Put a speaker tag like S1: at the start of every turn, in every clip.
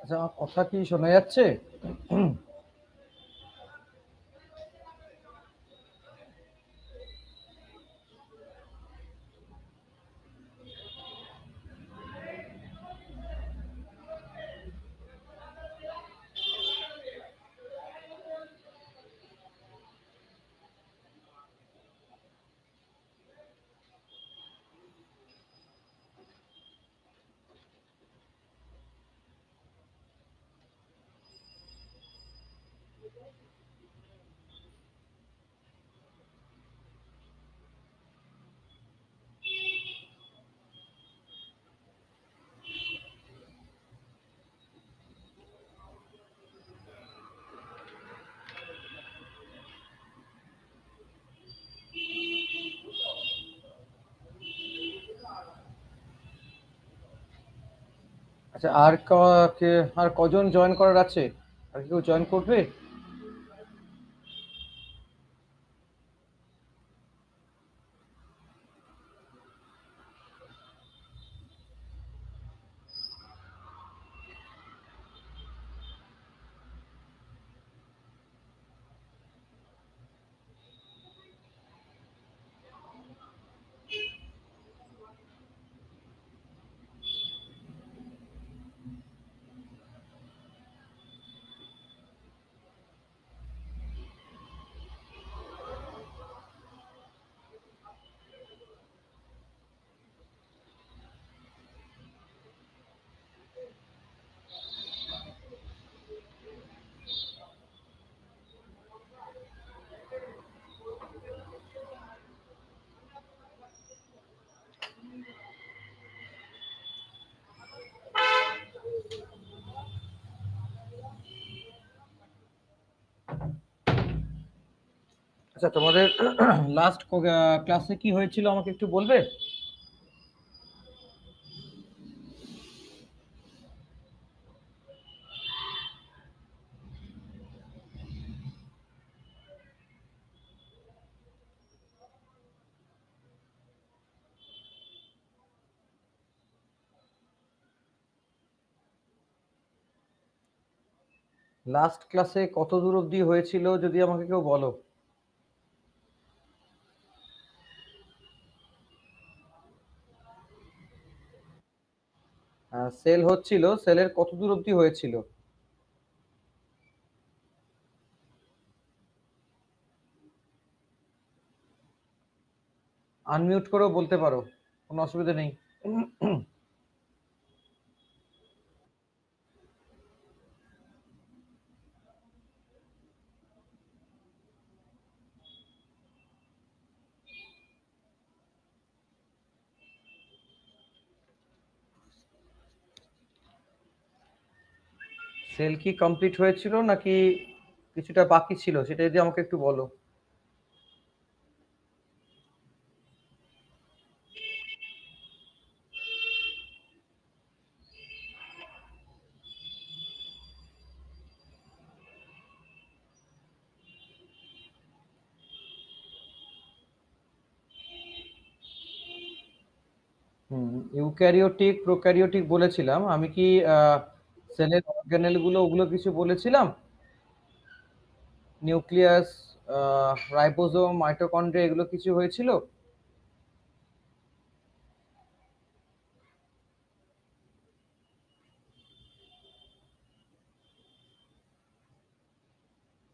S1: আচ্ছা, আমার কথা কি শোনা যাচ্ছে? আচ্ছা, আর কজন জয়েন করার আছে? আর কেউ জয়েন করবে? আচ্ছা, তোমাদের লাস্ট ক্লাসে কি হয়েছিল আমাকে একটু বলবে? লাস্ট ক্লাসে কত দূর অবধি হয়েছিল যদি আমাকে কেউ বলো। সেল হচ্ছিল, সেলের কত দূর অবধি হয়েছিল? আনমিউট করেও বলতে পারো, কোনো অসুবিধা নেই। সেল কি কমপ্লিট হয়েছিল নাকি কিছুটা বাকি ছিল, সেটা যদি আমাকে একটু বলো। হুম, ইউক্যারিওটিক প্রোক্যারিওটিক বলেছিলাম আমি কি? সেলের অর্গানেল গুলো ওগুলো কিছু বলেছিলাম? নিউক্লিয়াস, রাইবোজোম, মাইটোকন্ড্রিয়া এগুলো কিছু হয়েছিল?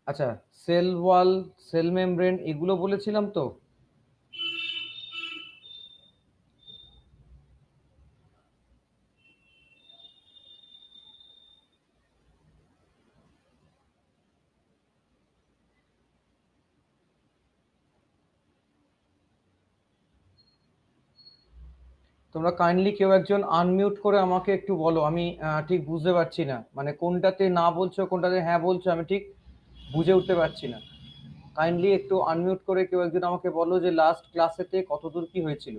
S1: আচ্ছা, সেল ওয়াল, সেল মেমব্রেন এগুলো বলেছিলাম তো? তোমরা কাইন্ডলি কেউ একজন আনমিউট করে আমাকে একটু বলো, আমি ঠিক বুঝতে পারছি না, মানে কোনটাতে না বলছো কোনটাতে হ্যাঁ বলছো আমি ঠিক বুঝে উঠতে পারছি না। কাইন্ডলি একটু আনমিউট করে কেউ একজন আমাকে বলো যে লাস্ট ক্লাসেতে কতদূর কি হয়েছিল।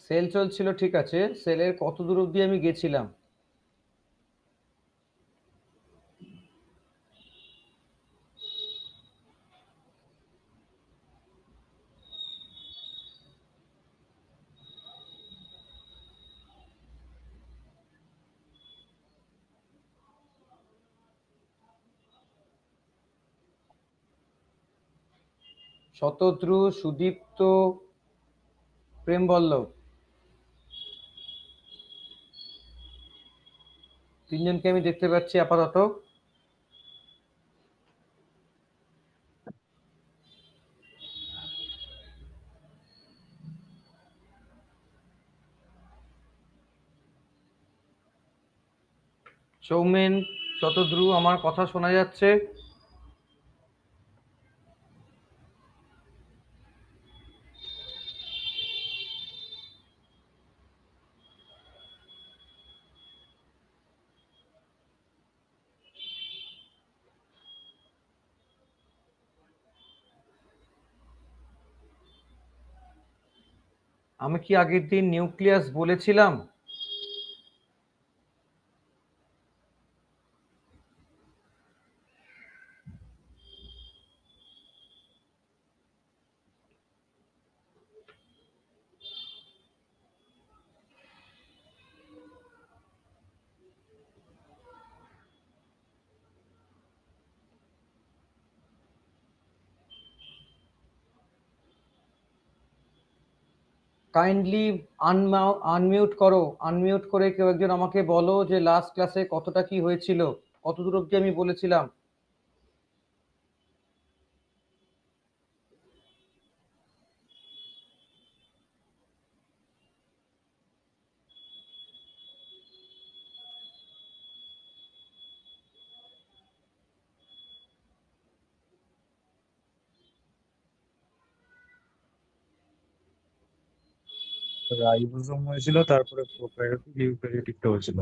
S1: সেল চলছিল, ঠিক আছে, সেলের কত দূর অবধি আমি গেছিলাম? শতদ্রু, সুদীপ্ত, প্রেমবল্লভ, তিনজনকে আমি দেখতে পাচ্ছি আপাতত। সৌমেন, শতদ্রু, আমার কথা শোনা যাচ্ছে? আমি কি আগের দিন নিউক্লিয়াস বলেছিলাম? কাইন্ডলি আনমিউট করো। আনমিউট করে কেউ একজন আমাকে বলো যে লাস্ট ক্লাসে কতটা কি হয়েছিল, কত দূর অবধি আমি বলেছিলাম।
S2: রাইবোজোম হয়েছিল, তারপরে প্রোক্যারিওটিক ইউক্যারিওটিকটা হয়েছিল।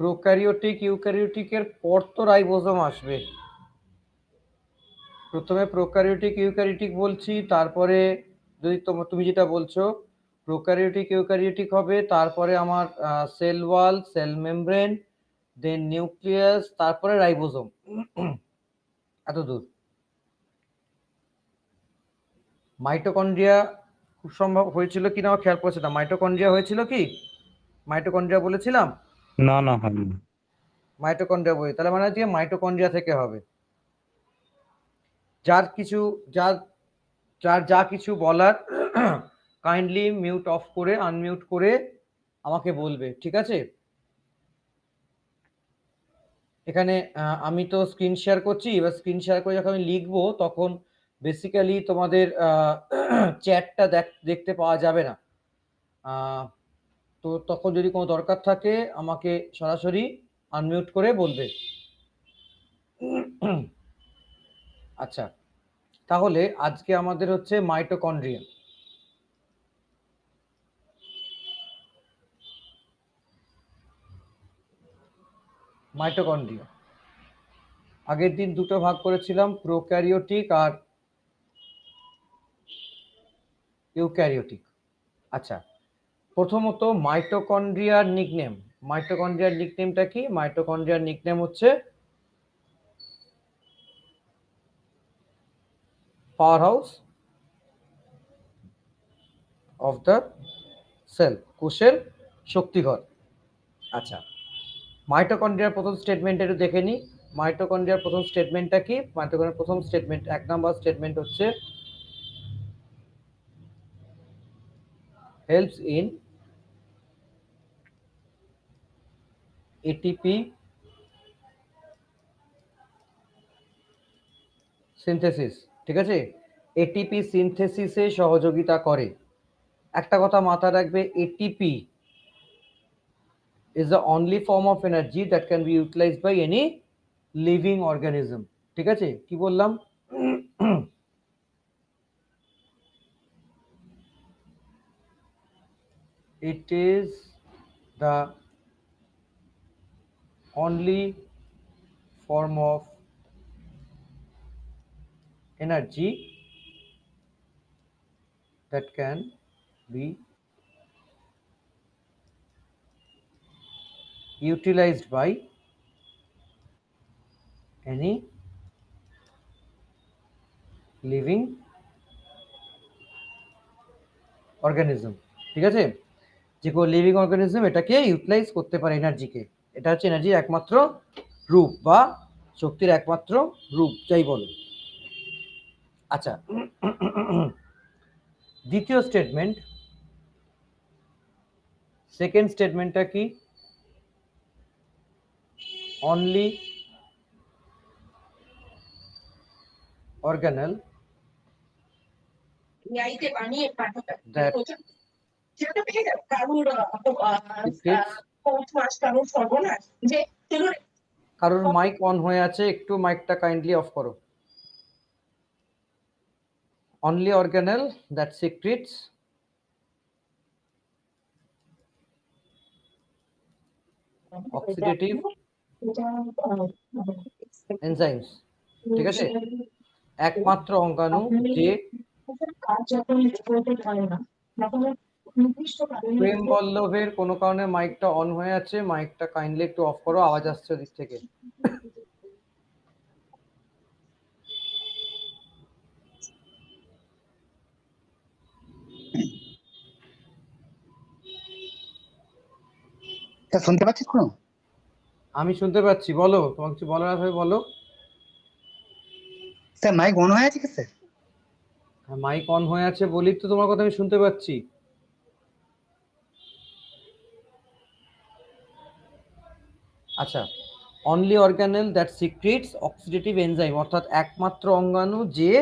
S1: প্রোক্যারিওটিক ইউক্যারিওটিকের পর তো রাইবোজোম আসবে। প্রথমে প্রোক্যারিওটিক ইউক্যারিওটিক বলছি, তারপরে যদি তুমি যেটা বলছো প্রোক্যারিওটিক ইউক্যারিওটিক হবে, তারপরে আমার সেল ওয়াল, সেল মেমব্রেন, দেন নিউক্লিয়াস, তারপরে রাইবোজোম। এত দূর। মাইটোকন্ড্রিয়া খুব সম্ভব হয়েছিল কিনা আমার খেয়াল পড়ছে না। মাইটোকন্ড্রিয়া হয়েছিল কি? মাইটোকন্ড্রিয়া বলেছিলাম?
S2: না, না, হয়নি।
S1: মাইটোকন্ড্রিয়া বই, তাহলে মানে হচ্ছে মাইটোকন্ড্রিয়া থেকে হবে। যার কিছু, যার যার যা কিছু বলার কাইন্ডলি মিউট অফ করে আনমিউট করে আমাকে বলবে, ঠিক আছে? এখানে আমি তো স্ক্রিন শেয়ার করছি, এবার স্ক্রিন শেয়ার করে যখন আমি লিখবো তখন বেসিক্যালি তোমাদের চ্যাটটা দেখতে পাওয়া যাবে না। আহ, তো তখন যদি কোনো দরকার থাকে আমাকে সরাসরি আনমিউট করে বলবে। আচ্ছা, তাহলে আজকে আমাদের হচ্ছে মাইটোকন্ড্রিয়া। মাইটোকন্ড্রিয়া আগের দিন দুটো ভাগ করেছিলাম, প্রোক্যারিওটিক আর ইউক্যারিওটিক। আচ্ছা, প্রথমত মাইটোকন্ড্রিয়ার নিকনেম। মাইটোকন্ড্রিয়ার নিকনেমটা কি? মাইটোকন্ড্রিয়ার নিকনেম হচ্ছে power house of the cell, কোষের শক্তিঘর। আচ্ছা, মাইটোকন্ড্রিয়ার প্রথম স্টেটমেন্ট একটু দেখে নিই। মাইটোকন্ড্রিয়ার প্রথম স্টেটমেন্টটা কি? মাইটোকন্ড্রিয়ার প্রথম স্টেটমেন্ট, 1 নম্বর স্টেটমেন্ট হচ্ছে হেল্পস ইন এটিপি সিনথেসিস। ঠিক আছে, এটিপি সিনথেসিসে সহযোগিতা করে। একটা কথা মাথায় রাখবে, ATP is the only form of energy that can be utilized by any living organism। ঠিক আছে, কি বললাম? it is the only form of energy that can be utilized by any living organism। ঠিক আছে, যে কোনো লিভিং অর্গানিজম এটাকে utilise করতে পারে এনার্জিকে। এটা হচ্ছে এনার্জির একমাত্র রূপ বা শক্তির একমাত্র রূপ যাই বলো। আচ্ছা, দ্বিতীয় স্টেটমেন্ট, সেকেন্ড স্টেটমেন্টটা কি? অনলি অর্গানেল that কারোর মাইক অন হয়ে আছে, একটু মাইকটা কাইন্ডলি অফ করো। Only organelle that secrets oxidative enzymes. ঠিক আছে, একমাত্র অঙ্গাণু যে প্রেম বল্লভের কোনো কারণে মাইকটা অন হয়ে আছে, মাইকটা কাইন্ডলি একটু অফ করো, আওয়াজ আসছে ওদিক থেকে।
S3: শুনতে পাচ্ছিস কোনো?
S1: আমি শুনতে পাচ্ছি, বলো, তোমার কিছু বলার আছে বলো।
S3: স্যার মাইক অন হয়ে আছে কি স্যার?
S1: হ্যাঁ, মাইক অন হয়ে আছে বলি তো তোমার কথা আমি শুনতে পাচ্ছি। আচ্ছা, only organelle that secrets oxidative enzyme, অর্থাৎ একমাত্র অঙ্গাণু যে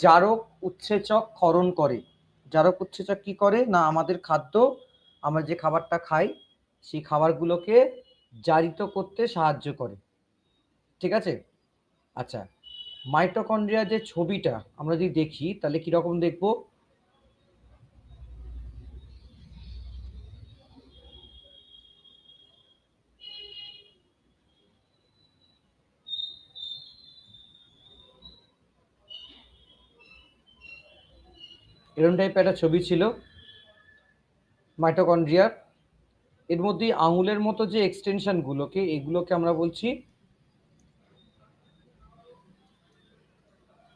S1: জারক উৎসেচক ক্ষরণ করে। জারক উৎসেচক কি করে না, আমাদের খাদ্য, আমরা যে খাবারটা খাই সেই খাবারগুলোকে জারিত করতে সাহায্য করে। ঠিক আছে, আচ্ছা, মাইটোকন্ড্রিয়া যে ছবিটা আমরা যদি দেখি তাহলে কিরকম দেখবো? এরকম টাইপের একটা ছবি ছিল মাইটোকন্ড্রিয়ার। এর মধ্যে আঙুলের মতো যে এক্সটেনশন গুলোকে, এগুলোকে আমরা বলছি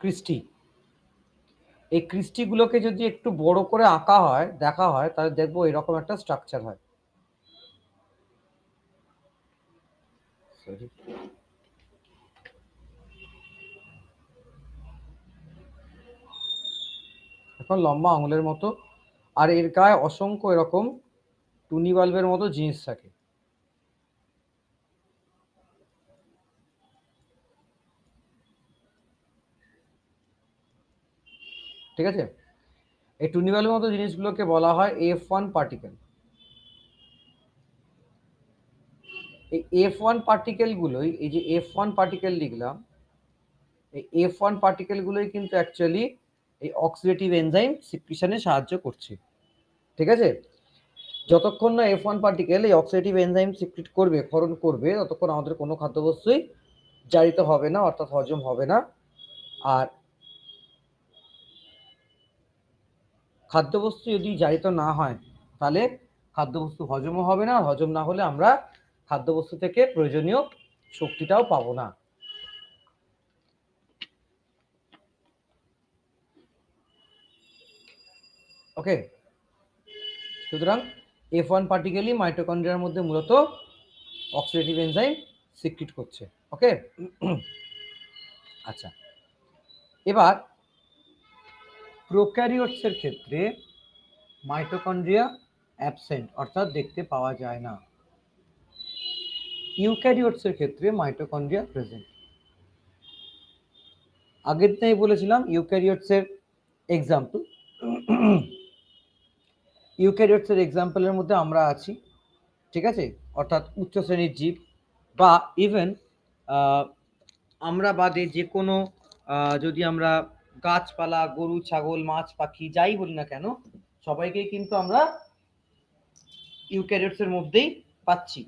S1: ক্রিস্টি। এই ক্রিস্টিগুলোকে যদি একটু বড় করে আঁকা হয়, দেখা হয়, তাহলে দেখবো এরকম একটা স্ট্রাকচার হয়। এখন লম্বা আঙুলের মতো, আর এর গায়ে অসংখ্য এরকম টুনি বাল্বের মতো জিনিস থাকে। ঠিক আছে, এই টুনি বাল্বের মতো জিনিসগুলোকে বলা হয় F1 পার্টিকেল। এই F1 পার্টিকেলগুলোই, এই যে F1 পার্টিকেল লিখলাম, এই F1 পার্টিকেলগুলোই কিন্তু অ্যাকচুয়ালি এই অক্সিডেটিভ এনজাইম সিক্রিশনে সাহায্য করছে। ঠিক আছে, যতক্ষণ না F1 পার্টিকেল এই অক্সিডেটিভ এনজাইম সিক্রিট করবে, ক্ষরণ করবে, ততক্ষণ আমাদের কোনো খাদ্যবস্তুই জারিত হবে না, অর্থাৎ হজম হবে না। আর খাদ্যবস্তু যদি জারিত না হয় তাহলে খাদ্যবস্তু হজমও হবে না, আর হজম না হলে আমরা খাদ্যবস্তু থেকে প্রয়োজনীয় শক্তিটাও পাবো না। ওকে, সুতরাং F1 পার্টিকেলই মাইটোকন্ড্রিয়ার মধ্যে মূলত অক্সিডেটিভ এনজাইম সিক্রিট করছে। ওকে, আচ্ছা, এবার প্রোক্যারিওটসের ক্ষেত্রে মাইটোকন্ড্রিয়া অ্যাবসেন্ট, অর্থাৎ দেখতে পাওয়া যায় না। ইউক্যারিওটসের ক্ষেত্রে মাইটোকন্ড্রিয়া প্রেজেন্ট। আগের দিনেই বলেছিলাম ইউক্যারিওটসের এক্সাম্পল। ইউক্যারিওটসের এক্সাম্পলের মধ্যে আমরা আছি। ঠিক আছে, অর্থাৎ উচ্চ শ্রেণীর জীব, বা ইভেন আমরা বাদে যে কোনো যদি আমরা গাছপালা, গরু, ছাগল, মাছ, পাখি যাই বলি না কেন, সবাইকেই কিন্তু আমরা ইউক্যারিওটসের মধ্যেই পাচ্ছি।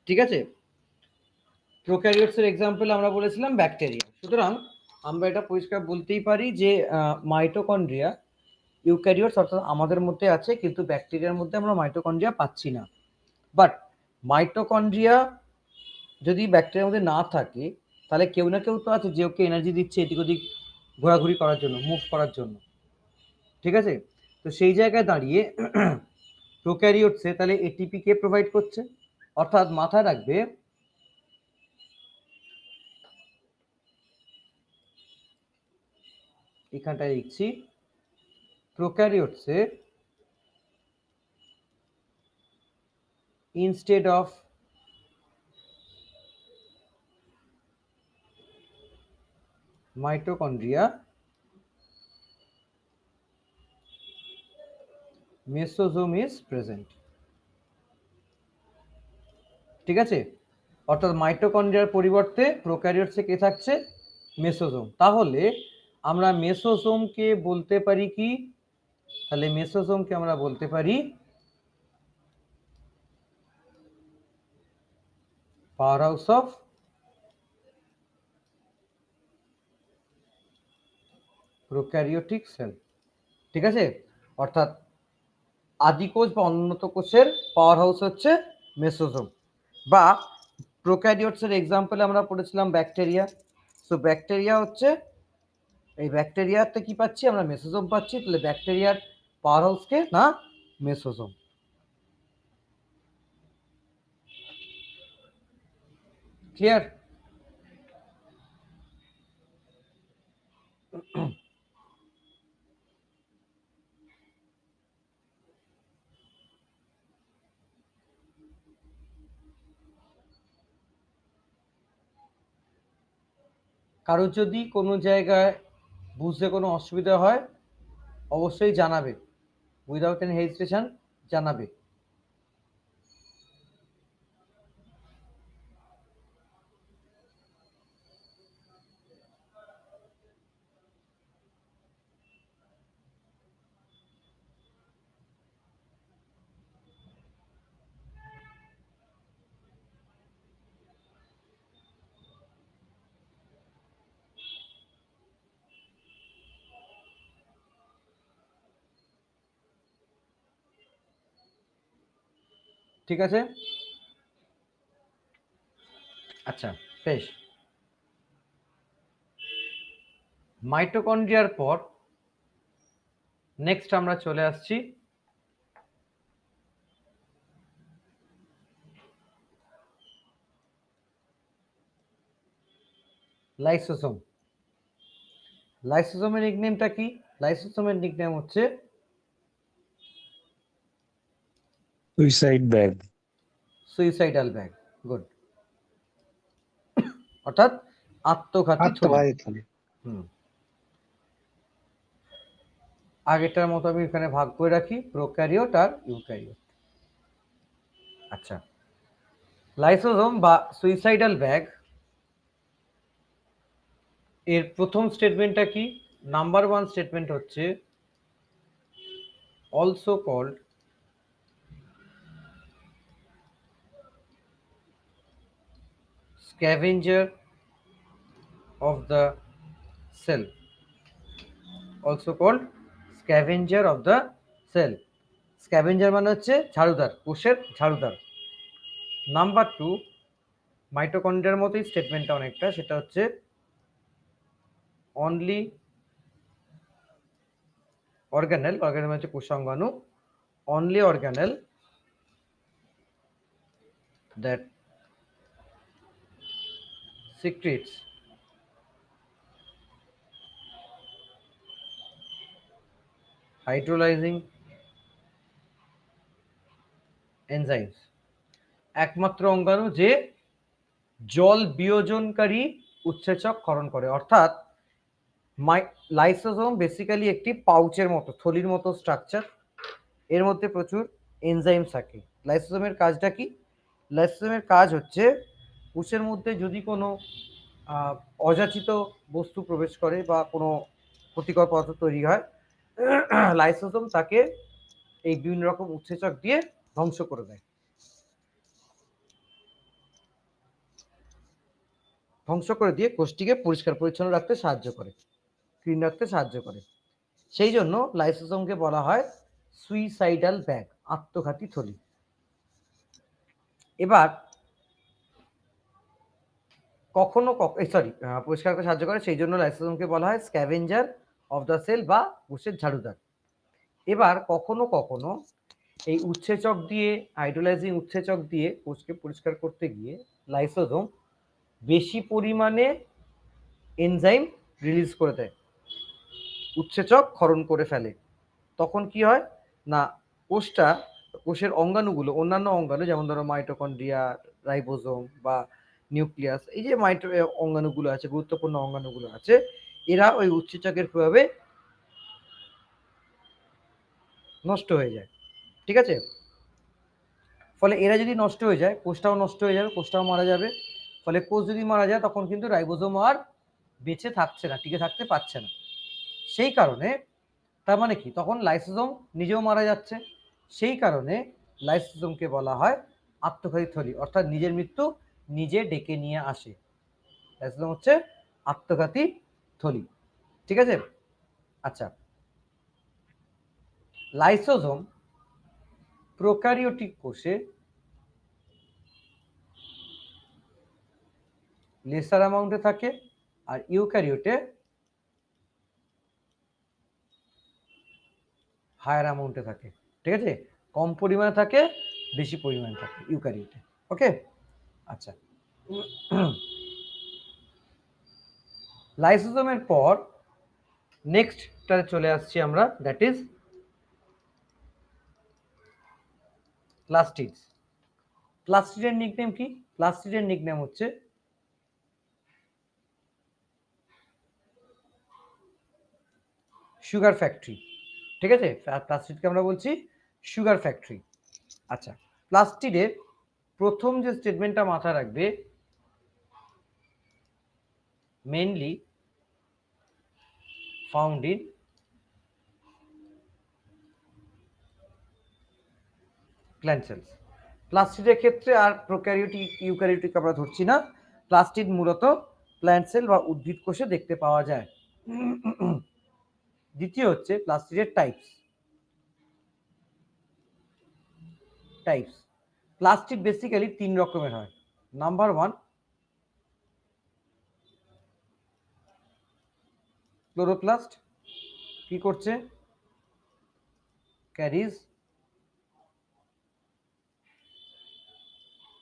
S1: ঠিক আছে, প্রোক্যারিওটসের এক্সাম্পল আমরা বলেছিলাম ব্যাকটেরিয়া। সুতরাং আমরা এটা পরিষ্কার বলতেই পারি যে মাইটোকন্ড্রিয়া ইউক্যারিওটস অর্থাৎ আমাদের মধ্যে আছে, কিন্তু ব্যাকটেরিয়ার মধ্যে আমরা মাইটোকন্ড্রিয়া পাচ্ছি না। বাট মাইটোকন্ড্রিয়া যদি ব্যাকটেরিয়ার মধ্যে না থাকে তাহলে কেউ না কেউ তো আছে যে ওকে এনার্জি দিচ্ছে এদিক ওদিক ঘোরাঘুরি করার জন্য, মুভ করার জন্য, ঠিক আছে? তো সেই জায়গায় দাঁড়িয়ে প্রোক্যারিওটসে তাহলে এটিপি কে প্রোভাইড করছে? অর্থাৎ মাথায় রাখবে এখানটায় লিখছি প্রোক্যারিওটসে instead of mitochondria mesosome is present, ঠিক আছে? অর্থাৎ মাইটোকন্ড্রিয়ার পরিবর্তে প্রোক্যারিওটসে কে থাকছে? মেসোজোম। তাহলে আমরা মেসোজোমকে বলতে পারি কি? তাহলে মেসোজোমকে আমরা বলতে পারি পাওয়ার হাউস অফ প্রোক্যারিওটিক সেল, ঠিক আছে? অর্থাৎ আদিকোষ বা উন্নত কোষের পাওয়ার হাউস হচ্ছে মেসোজোম। বা প্রোক্যারিওটসের এক্সাম্পলে আমরা পড়েছিলাম ব্যাকটেরিয়া। সো ব্যাকটেরিয়া হচ্ছে, এই ব্যাকটেরিয়াতে কি পাচ্ছি আমরা? মেসোজোম পাচ্ছি। তাহলে ব্যাকটেরিয়ার পাওয়ার হাউসকে না মেসোজোম। ক্লিয়ার? কারোর যদি কোনো জায়গায় বুঝতে কোনো অসুবিধা হয় অবশ্যই জানাবে, উইদাউট এনি হেজিটেশন জানাবে। ঠিক আছে, আচ্ছা বেশ। মাইটোকন্ড্রিয়ার পর নেক্সট আমরা চলে আসছি লাইসোসোম। লাইসোসোমের নিকনেমটা কি? লাইসোসোমের নিকনেম হচ্ছে
S2: suicide bag.
S1: Suicidal bag. Good. অর্থাৎ আত্মঘাতী থলি।
S3: আত্মঘাতী থলি।
S1: আগেরটার মতো আমি এখানে ভাগ করে রাখি প্রোক্যারিওট আর ইউক্যারিওট। আচ্ছা, লাইসোসোম বা সুইসাইডাল ব্যাগ এর প্রথম স্টেটমেন্টটা কি? নাম্বার 1 স্টেটমেন্ট হচ্ছে also called scavenger of the cell, also called scavenger of the cell. scavenger মানে হচ্ছে ঝাড়ুদার, কোষের ঝাড়ুদার। নাম্বার 2, মাইটোকন্ড্রিয়ার মতোই স্টেটমেন্টটা অনেকটা, সেটা হচ্ছে অনলি অর্গানেল, অর্গানেল হচ্ছে কোষাঙ্গাণু, only organelle that secretes hydrolyzing enzymes, একমাত্র অঙ্গাণু যে জল বিয়োজনকারী উৎসেচক ক্ষরণ করে। অর্থাৎ লাইসোসোম বেসিক্যালি একটি পাউচের মতো, থলির মতো স্ট্রাকচার, এর মধ্যে প্রচুর এনজাইম থাকে। লাইসোসোমের কাজটা কি? লাইসোসোমের কাজ হচ্ছে কোষের মধ্যে যদি কোনো অযাচিত বস্তু প্রবেশ করে বা কোনো ক্ষতিকর পদার্থ তৈরি হয়, লাইসোসোম তাকে এই বিভিন্ন রকম উৎসেচক দিয়ে ধ্বংস করে দেয়, ধ্বংস করে দিয়ে কোষটিকে পরিষ্কার পরিচ্ছন্ন রাখতে সাহায্য করে, ক্লিন রাখতে সাহায্য করে। সেই জন্য লাইসোসোমকে বলা হয় সুইসাইডাল ব্যাগ, আত্মঘাতী থলি। এবার কখনো সরি পরিষ্কার করতে সাহায্য করে, সেই জন্য লাইসোসোমকে বলা হয় স্ক্যাভেঞ্জার অফ দ্য সেল বা কোষের ঝাড়ুদার। এবার কখনো কখনো এই উৎসেচক দিয়ে, হাইড্রোলাইজিং উৎসেচক দিয়ে কোষকে পরিষ্কার করতে গিয়ে লাইসোসোম বেশি পরিমাণে এনজাইম রিলিজ করে দেয়, উৎসেচক ক্ষরণ করে ফেলে। তখন কি হয় না, কোষের অঙ্গাণুগুলো, অন্যান্য অঙ্গাণু যেমন ধরো মাইটোকন্ড্রিয়া, রাইবোজোম বা নিউক্লিয়াস, এই যে অঙ্গাণুগুলো আছে, গুরুত্বপূর্ণ অঙ্গাণুগুলো আছে, এরা ওই উৎসেচকের প্রভাবে নষ্ট হয়ে যায়। ঠিক আছে, ফলে এরা যদি নষ্ট হয়ে যায়, কোষটাও নষ্ট হয়ে যাবে, কোষটাও মারা যাবে। ফলে কোষ যদি মারা যায় তখন কিন্তু রাইবোজোম আর বেঁচে থাকছে না, টিকে থাকতে পারছে না। সেই কারণে, তার মানে কি, তখন লাইসোসোম নিজেও মারা যাচ্ছে। সেই কারণে লাইসোসোমকে বলা হয় আত্মঘাতী থলি, অর্থাৎ নিজের মৃত্যু নিজে ডেকে নিয়ে আসে। লাইসোসোম হচ্ছে আত্মঘাতী থলি। ঠিক আছে, আচ্ছা, লাইসোসোম প্রোক্যারিওটিক কোষে লেসার অ্যামাউন্টে থাকে, আর ইউক্যারিওটে হায়ার অ্যামাউন্টে থাকে। ঠিক আছে, কম পরিমাণে থাকে, বেশি পরিমাণে থাকে ইউক্যারিওটে। ওকে, আচ্ছা, লাইসোসোমের পর নেক্সটটাতে চলে আসছি আমরা, দ্যাট ইজ প্লাস্টিডস। প্লাস্টিডের নিকনেম কি? প্লাস্টিডের নিকনেম হচ্ছে সুগার ফ্যাক্টরি। ঠিক আছে, প্লাস্টিডকে আমরা বলছি সুগার ফ্যাক্টরি। আচ্ছা, প্লাস্টিডের প্রথম যে স্টেটমেন্টটা মাথায় রাখবে, mainly found in plant cells. প্লাস্টিডের ক্ষেত্রে আর প্রোক্যারিওটিক ইউক্যারিওটিক আমরা ধরছি না, প্লাস্টিড মূলত প্ল্যান্ট সেল বা উদ্ভিদ কোষে দেখতে পাওয়া যায়। দ্বিতীয় হচ্ছে প্লাস্টিডের টাইপস। প্লাস্টিড বেসিক্যালি 3 রকমের হয়। Number 1, chloroplast. কি করছে? Caries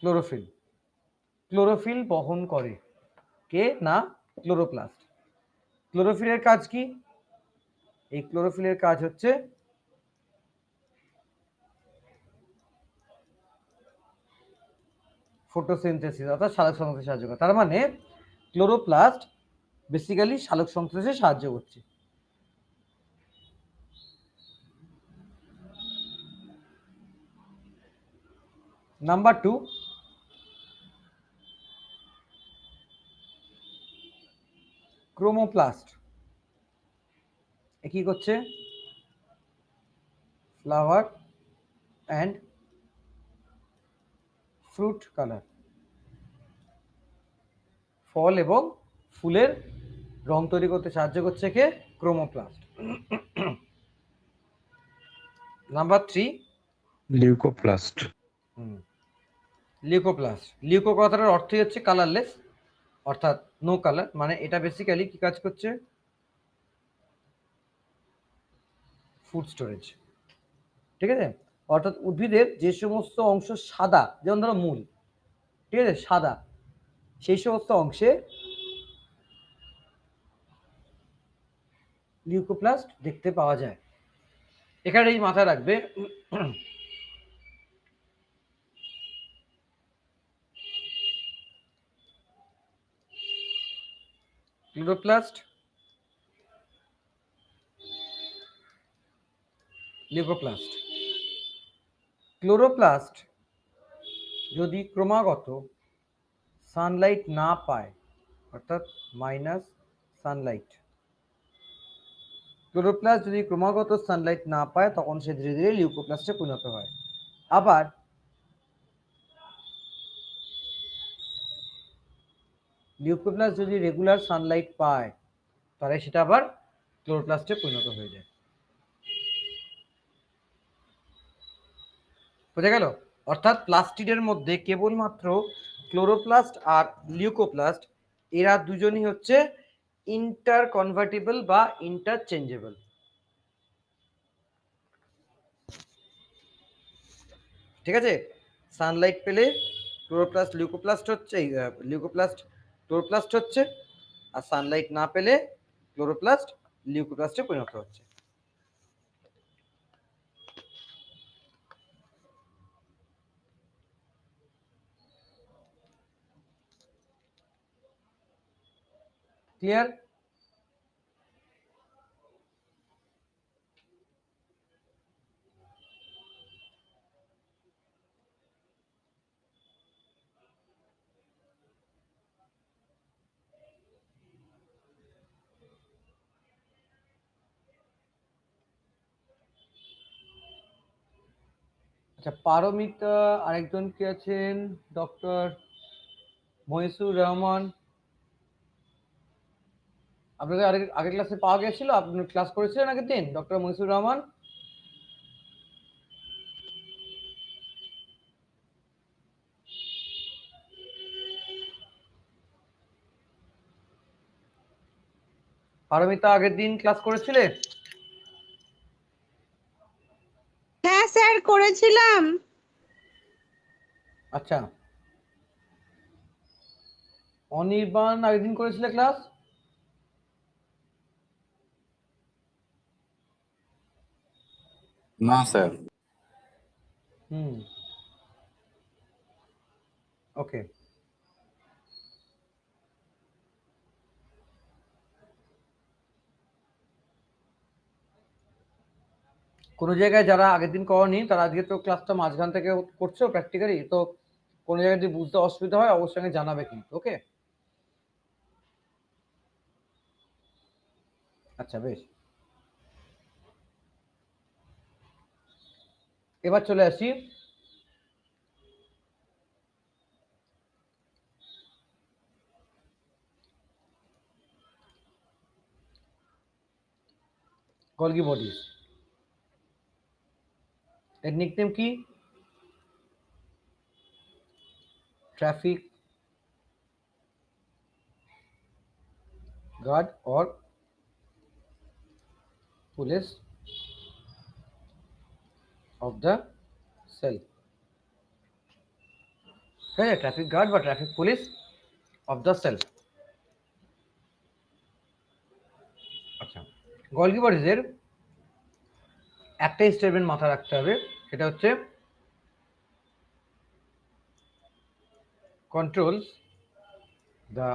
S1: chlorophyll. ক্লোরোফিল বহন করে কে? না, ক্লোরোপ্লাস্ট। ক্লোরোফিলের কাজ কি? এই ক্লোরোফিলের কাজ হচ্ছে ফটোসিনথেসিস, অর্থাৎ সালোক সংশ্লেষে সাহায্য করে। তার মানে ক্লোরোপ্লাস্ট বেসিক্যালি সালোক সংশ্লেষে সাহায্য করছে। Number 2, chromoplast. এ কি করছে? ফ্লাওয়ার অ্যান্ড ফ্রুট কালার, ফল এবং ফুলের রং তৈরি করতে সাহায্য করছে কে? ক্রোমোপ্লাস্ট। Number 3,
S2: leucoplast.
S1: লিউকোপ্লাস্ট। লিউকো কথাটার অর্থই হচ্ছে কালারলেস, অর্থাৎ নো কালার। মানে এটা বেসিক্যালি কি কাজ করছে? Food storage. ঠিক আছে, অর্থাৎ উদ্ভিদের যে সমস্ত অংশ সাদা, যেমন ধরো মূল, ঠিক আছে, সাদা, সেই সমস্ত অংশে লিউকোপ্লাস্ট দেখতে পাওয়া যায়। এখানে এই মাথায় রাখবে, ক্লোরোপ্লাস্ট, লিউকোপ্লাস্ট। ক্লোরোপ্লাস্ট যদি ক্রমাগত সানলাইট না পায়, অর্থাৎ মাইনাস সানলাইট, ক্লোরোপ্লাস্ট যদি ক্রমাগত সানলাইট না পায় তখন সে ধীরে ধীরে লিউকোপ্লাস্টে পরিণত হয়। আবার লিউকোপ্লাস্ট যদি রেগুলার সানলাইট পায় তাহলে সেটা আবার ক্লোরোপ্লাস্টে পরিণত হয়ে যায়। বোঝা গেল? অর্থাৎ প্লাস্টিডের মধ্যে কেবলমাত্র ক্লোরোপ্লাস্ট আর লিউকোপ্লাস্ট এরা দুজনই হচ্ছে ইন্টার কনভার্টিবল বা ইন্টারচেঞ্জেবল। ঠিক আছে, সানলাইট পেলে ক্লোরোপ্লাস্ট লিউকোপ্লাস্ট হচ্ছে, লিউকোপ্লাস্ট ক্লোরোপ্লাস্ট হচ্ছে, আর সানলাইট না পেলে ক্লোরোপ্লাস্ট লিউকোপ্লাস্টে পরিণত হচ্ছে। ক্লিয়ার? আচ্ছা, পারমিতা, আরেকজন কি আছেন? ডক্টর মহিসুর রহমান। আপনাদের আগের ক্লাসে পাওয়া গেছিল? আপনি ক্লাস করেছিলেন আগের দিন, ডক্টর মহিসুর রহমান? পারমিতা আগের দিন ক্লাস করেছিলে?
S4: হ্যাঁ স্যার, করেছিলাম।
S1: আচ্ছা, অনির্বাণ আগের দিন করেছিলে ক্লাস?
S2: না স্যার।
S1: হুম, ওকে। কোনো জায়গায় যারা আগের দিন করনি তারা আজকে তো ক্লাসটা মাঝখান থেকে করছো প্র্যাকটিক্যালি, তো কোনো জায়গায় যদি বুঝতে অসুবিধা হয় অবশ্যই আমাকে জানাবে কিন্তু। ওকে, আচ্ছা বেশ। এবার চলে আসি গলগি বডিজ। এর নিকনেম কি? Traffic guard or police of the cell. হ্যাঁ, ট্রাফিক গার্ড বা traffic police of the cell. আচ্ছা, গলগি বডিজের একটাই স্টেটমেন্ট মাথায় রাখতে হবে, সেটা হচ্ছে controls the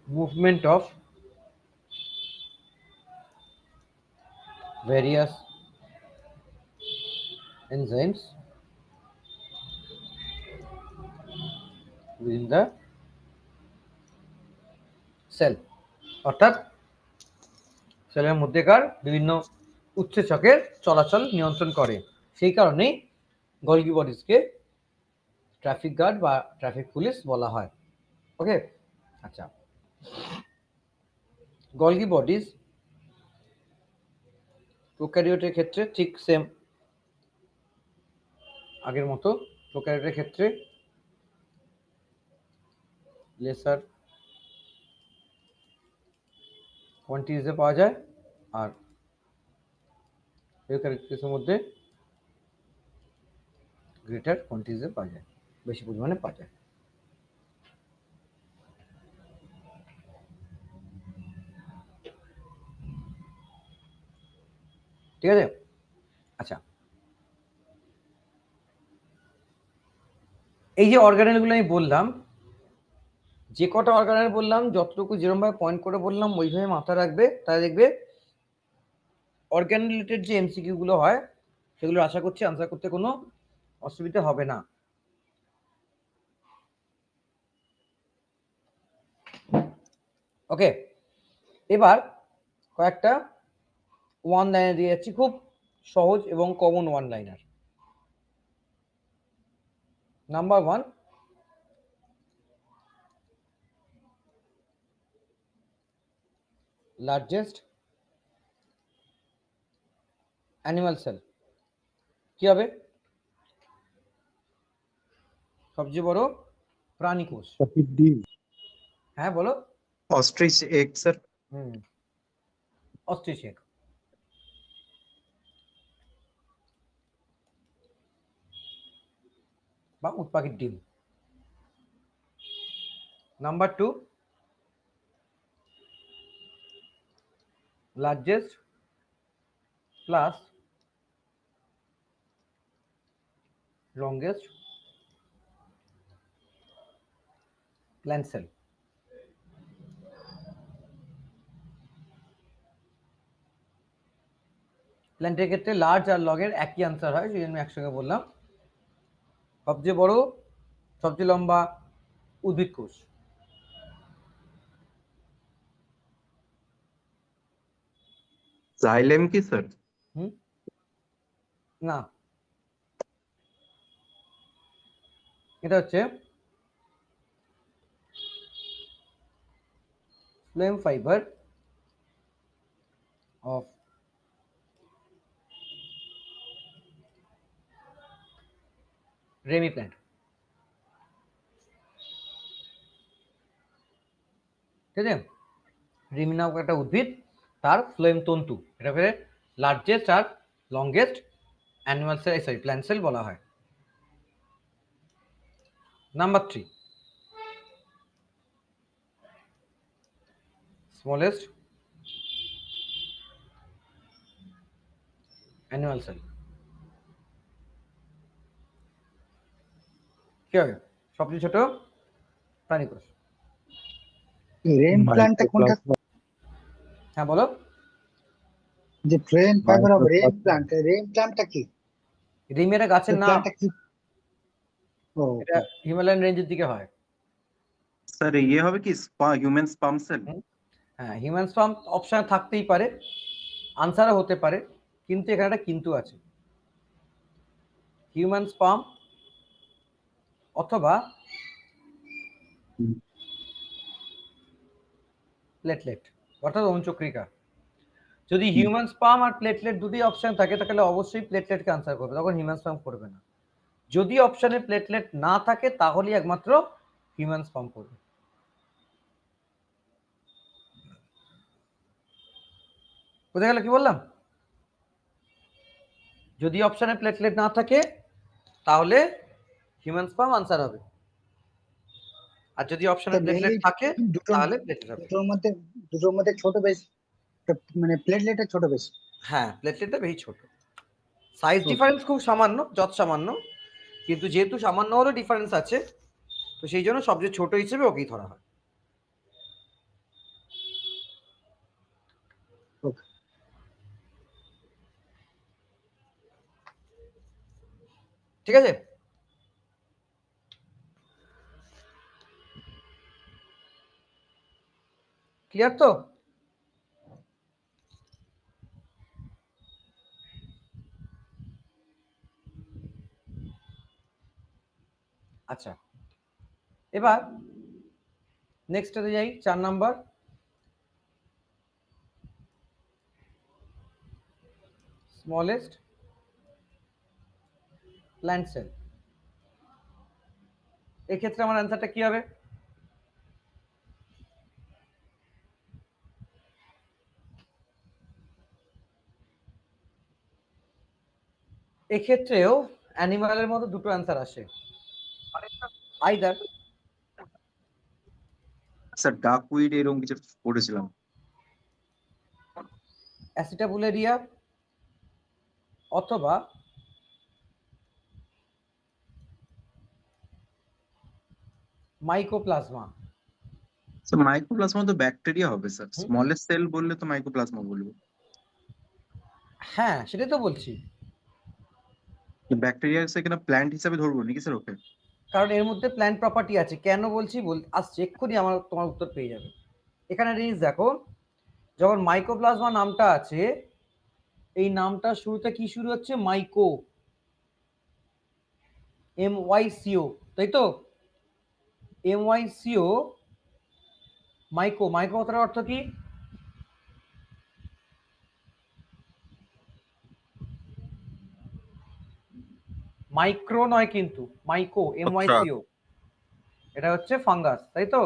S1: movement of various enzymes within the cell। অর্থাৎ সেলের মধ্যেকার বিভিন্ন উৎসেচকের চলাচল নিয়ন্ত্রণ করে। সেই কারণেই গলগি বডিজকে ট্রাফিক গার্ড বা ট্রাফিক পুলিশ বলা হয়। ওকে, আচ্ছা, গলগি বডিজ প্রোক্যারিওটের ক্ষেত্রে ঠিক সেম আগের মতো। প্রোক্যারিওটের ক্ষেত্রে লেসার কোয়ান্টিটিসে পাওয়া যায়, আর ইউক্যারিওটের মধ্যে গ্রেটার কোয়ান্টিটিসে পাওয়া যায়, বেশি পরিমাণে পাওয়া যায়। ঠিক আছে, আচ্ছা, এই যে অর্গানেলগুলো আমি বললাম, যে কটা অর্গানেল বললাম যতটুকু যেরকমভাবে পয়েন্ট করে বললাম ওইভাবে মাথায় রাখবে, তাহলে দেখবে অর্গান রিলেটেড যে এমসিকিউ গুলো হয় সেগুলো আশা করছি আনসার করতে কোনো অসুবিধা হবে না। ওকে, এবার কয়েকটা ওয়ান লাইনার দিয়ে যাচ্ছি, খুব সহজ এবং common one liner. Number one, largest animal cell কি হবে? সবচেয়ে বড় প্রাণী কোষ।
S2: ডিম।
S1: হ্যাঁ বলো।
S2: Ostrich egg sir.
S1: Hmm, ostrich egg. বা উট পাখির ডিম। Number 2, largest plus longest plant cell. প্ল্যান্টের ক্ষেত্রে লার্জ আর লগের একই আনসার হয়, সেই জন্য একসঙ্গে বললাম। সবচেয়ে বড়, সবচেয়ে লম্বা উদ্ভিদ কোষ।
S2: জাইলেম কি স্যার?
S1: হুম, না, এটা হচ্ছে flame fibre of Remi plant. ঠিক আছে, রেমি নামক একটা উদ্ভিদ, তার ফ্লেম তন্তু, এটাকে লার্জেস্ট আর longest animal cell, sorry plant cell বলা হয়। নাম্বার 3, স্মলেস্ট অ্যানিমাল সেল কি হবে? সবচেয়ে ছোট প্রাণী কোষ।
S3: রেন প্ল্যান্টটা কোনটা?
S1: হ্যাঁ বলো।
S3: যে ফ্রেম ফাইবার অফ রেন প্ল্যান্টটা কি?
S1: রিমি একটা গাছের নাম,
S3: প্ল্যান্টটা কি? ও
S1: এটা হিমালয়ান রেঞ্জের দিকে হয়।
S2: স্যার ইয়ে হবে কি হিউম্যান স্পাম সেল?
S1: হ্যাঁ, হিউম্যান স্পাম অপশন থাকতেই পারে, আনসারও হতে পারে, কিন্তু এখানে একটা কিন্তু আছে। হিউম্যান স্পাম অথবা প্লেটলেট অর্থাৎ অণুচক্রিকা। যদি হিউম্যান স্পাম আর প্লেটলেট দুটি অপশন থাকে তাহলে অবশ্যই প্লেটলেটকে আনসার করবে, তখন হিউম্যান স্পাম করবে না। যদি অপশনে প্লেটলেট না থাকে তাহলেই একমাত্র হিউম্যান স্পাম করবে। বুঝে গেল কি বললাম? যদি অপশনে প্লেটলেট না থাকে তাহলে হিউম্যান স্পাম আনসার হবে, আর যদি অপশনে প্লেটলেট
S3: মেইনলি
S1: থাকে
S3: দুটোর
S1: তাহলে প্লেটলেট হবে।
S3: দুটোর মধ্যে ছোট বেশি, মানে প্লেটলেটের ছোট বেশি।
S1: হ্যাঁ, প্লেটলেটটা বেশি ছোট, সাইজ
S3: Okay.
S1: ডিফারেন্স খুব সামান্য, যত সামান্য, কিন্তু যেহেতু সামান্য হলেও ডিফারেন্স আছে, তো সেই জন্য সবচেয়ে ছোট হিসেবে ওকেই ধরা হয়।
S3: Okay.
S1: ঠিক আছে, ক্লিয়ার তো? আচ্ছা, এবার নেক্সটে যাই, 4 নাম্বার। Smallest plant sell. এক্ষেত্রে আমার অ্যান্সারটা কি হবে? এক্ষেত্রেও অ্যানিমালের মতো দুটো অ্যান্সার আসে, আইদার
S2: স্যার ডাকউইড এরকম কিছু পড়েছিলাম।
S1: অ্যাসিটাবুলেরিয়া অথবা মাইকোপ্লাজমা।
S2: স্যার মাইক্রোপ্লাজমা তো ব্যাকটেরিয়া হবে স্যার, স্মলেস্ট সেল বললে তো মাইক্রোপ্লাজমা বলবো।
S1: হ্যাঁ, সেটাই তো বলছি,
S2: ব্যাকটেরিয়া সেখানে প্ল্যান্ট হিসাবে ধরবো নাকি স্যার ওকে?
S1: কারণ এর মধ্যে প্ল্যান্ট প্রপার্টি আছে। কেন বলছি আসছে এক্ষুনি, তোমার উত্তর পেয়ে যাবে। এখানে জিনিস দেখো, যখন মাইকোপ্লাজমা নামটা আছে, এই নামটা শুরুতে কি শুরু হচ্ছে? মাইকো, MYCO, তাই তো? MYCO, মাইকো। মাইকো কথার অর্থ কি? মাইক্রো নয় কিন্তু, মাইকো, MYCO, এটা হচ্ছে ফাঙ্গাস, তাই তো?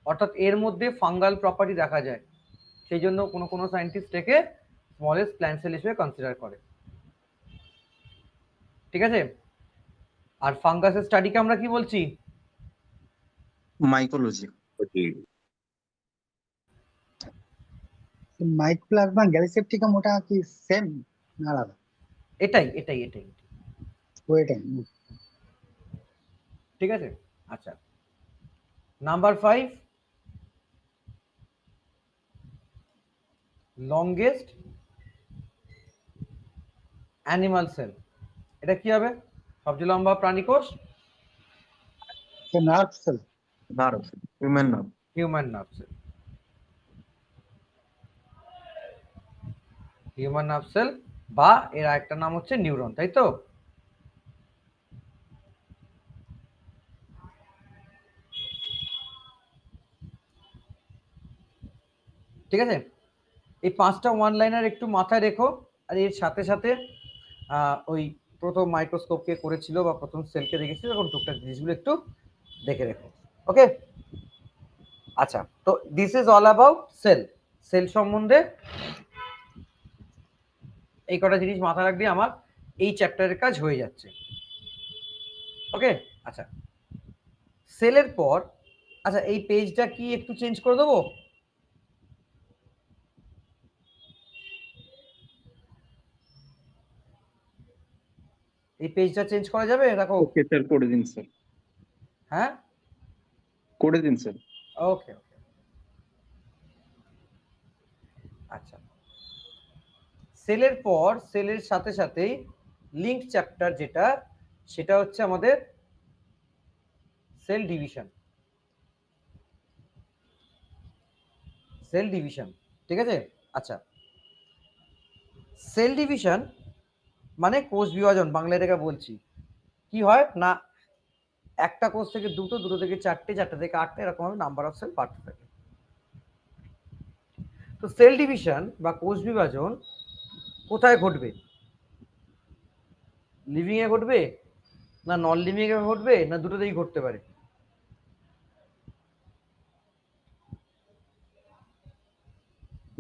S1: অর্থাৎ এর মধ্যে ফাঙ্গাল প্রপার্টি দেখা যায়, সেই জন্য কোনো কোনো সায়েন্টিস্ট একে স্মলেস্ট প্ল্যান্ট সেল হিসেবে কনসিডার করে। ঠিক আছে, আর ফাঙ্গাসের স্টাডিকে আমরা কি বলছি?
S2: মাইকোলজি।
S3: মাইকোপ্লাজমা গ্যালিসেপ্টিকাম ওটা কি সেম না আলাদা?
S1: এটাই এটাই এটাই,
S3: ওইটাই।
S1: ঠিক আছে। আচ্ছা, নাম্বার 5, লংগেস্ট অ্যানিমাল সেল। এটা কি হবে? সবচেয়ে লম্বা প্রাণী কোষ,
S3: nerve cell.
S2: Nerve, human nerve.
S1: Human nerve cell. Human nerve cell বা এর আরেকটা নাম হচ্ছে নিউরন, তাই তো? ঠিক আছে, এই 5টা ওয়ান লাইনার একটু মাথায় রেখো। আর এর সাথে সাথে ওই প্রথম মাইক্রোস্কোপকে করেছিল বা প্রথম সেলকে দেখেছিল, এখন টুকটাক জিনিসগুলো একটু দেখে রেখো। ওকে, আচ্ছা, তো this is all about cell. Cell সম্বন্ধে এই কটা জিনিস মাথায় রাখবি, আমার এই চ্যাপ্টারের কাজ হয়ে যাচ্ছে। ওকে, আচ্ছা, সেলের পর, আচ্ছা এই পেজটা কি একটু চেঞ্জ করে দেবো? এই পেজটা চেঞ্জ করা যাবে? দেখো,
S2: ওকে স্যার, করে দিন স্যার,
S1: হ্যাঁ,
S2: করে দিন স্যার।
S1: ওকে ওকে, আচ্ছা। সেলের পর, সেলের সাথে সাথেই লিঙ্ক চ্যাপ্টার যেটা, সেটা হচ্ছে আমাদের সেল ডিভিশন। সেল ডিভিশন, ঠিক আছে। আচ্ছা, সেল ডিভিশন মানে কোষ বিভাজন, বাংলায় এটাকে বলছি। কি হয় না, একটা কোষ থেকে দুটো, দুটো থেকে চারটে, চারটে থেকে আটটা, এরকম ভাবে নাম্বার অফ সেল বাড়তে থাকে। তো সেল ডিভিশন বা কোষ বিভাজন কোথায় ঘটবে? লিভিং এ ঘটবে, না নন লিভিং এ ঘটবে, না দুটোতেই ঘটতে পারে?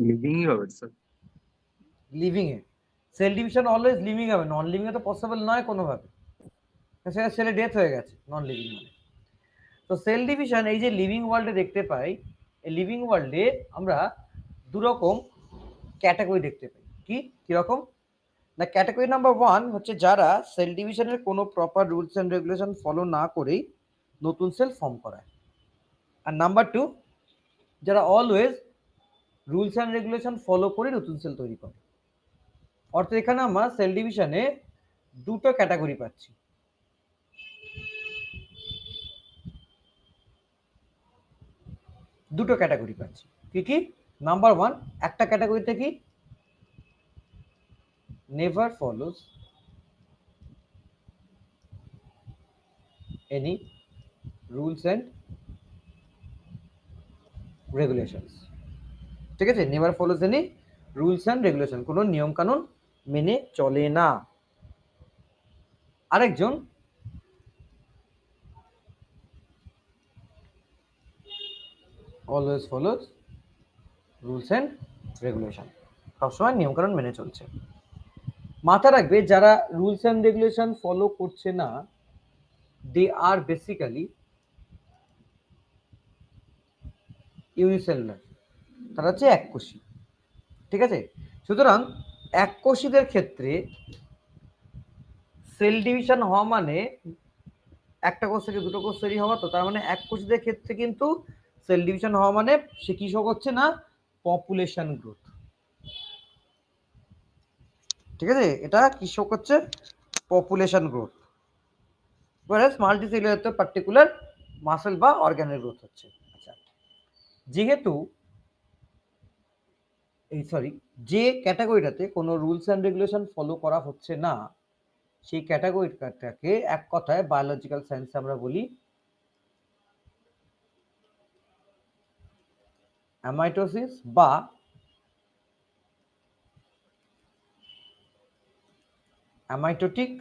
S2: লিভিংই হবে স্যার।
S1: লিভিং এ সেল ডিভিশন অলওয়েজ লিভিং হবে, নন লিভিং এ তো পসিবল নয় কোনোভাবে, সেটা সেলে ডেথ হয়ে গেছে নন লিভিং মানে। তো সেল ডিভিশন এই যে লিভিং ওয়ার্ল্ডে দেখতে পাই, এই লিভিং ওয়ার্ল্ডে আমরা দুরকম ক্যাটাগরি দেখতে পাই। কি কিরকম না, ক্যাটাগরি নাম্বার 1 হচ্ছে যারা সেল ডিভিশনের কোনো proper rules and regulation follow না করেই নতুন সেল ফর্ম করায়। আর নাম্বার 2, যারা always rules and regulation follow করে নতুন সেল তৈরি করে। অর্থাৎ এখানে আমরা সেল ডিভিশনে দুটো ক্যাটাগরি পাচ্ছি। দুটো ক্যাটাগরি পাচ্ছি। কি কি? নাম্বার 1, একটা ক্যাটাগরিতে কি, never follows any rules and regulations. ঠিক আছে, never follows any rules and regulation, কোনো নিয়ম কানুন মেনে চলে না। আরেকজন always follows rules and regulation, সবসময় নিয়ম কানুন মেনে চলছে। মাথা রাখবে, যারা রুলস অ্যান্ড রেগুলেশন ফলো করছে না, দে আর বেসিক্যালি ইউনিসেলুলার, তারা হচ্ছে এককোষী। ঠিক আছে, সুতরাং এককোষীদের ক্ষেত্রে সেল ডিভিশন হওয়া মানে একটা কোষ থেকে দুটো কোষ তৈরি হওয়া, তো তার মানে এককোষীদের ক্ষেত্রে কিন্তু সেল ডিভিশন হওয়া মানে সে কি শো করছে না, পপুলেশন গ্রোথ। ঠিক আছে, এটা কি শো করছে, পপুলেশন গ্রোথ। whereas মাল্টিসেলুলার তো পার্টিকুলার মাসেল বা অর্গানের গ্রোথ হচ্ছে। আচ্ছা, যেহেতু এই যে ক্যাটাগরিটাতে কোনো রুলস অ্যান্ড রেগুলেশন ফলো করা হচ্ছে না, সেই ক্যাটাগরিটাকে এক কথায় বায়োলজিক্যাল সায়েন্সে আমরা বলি অ্যামাইটোসিস বা amitotic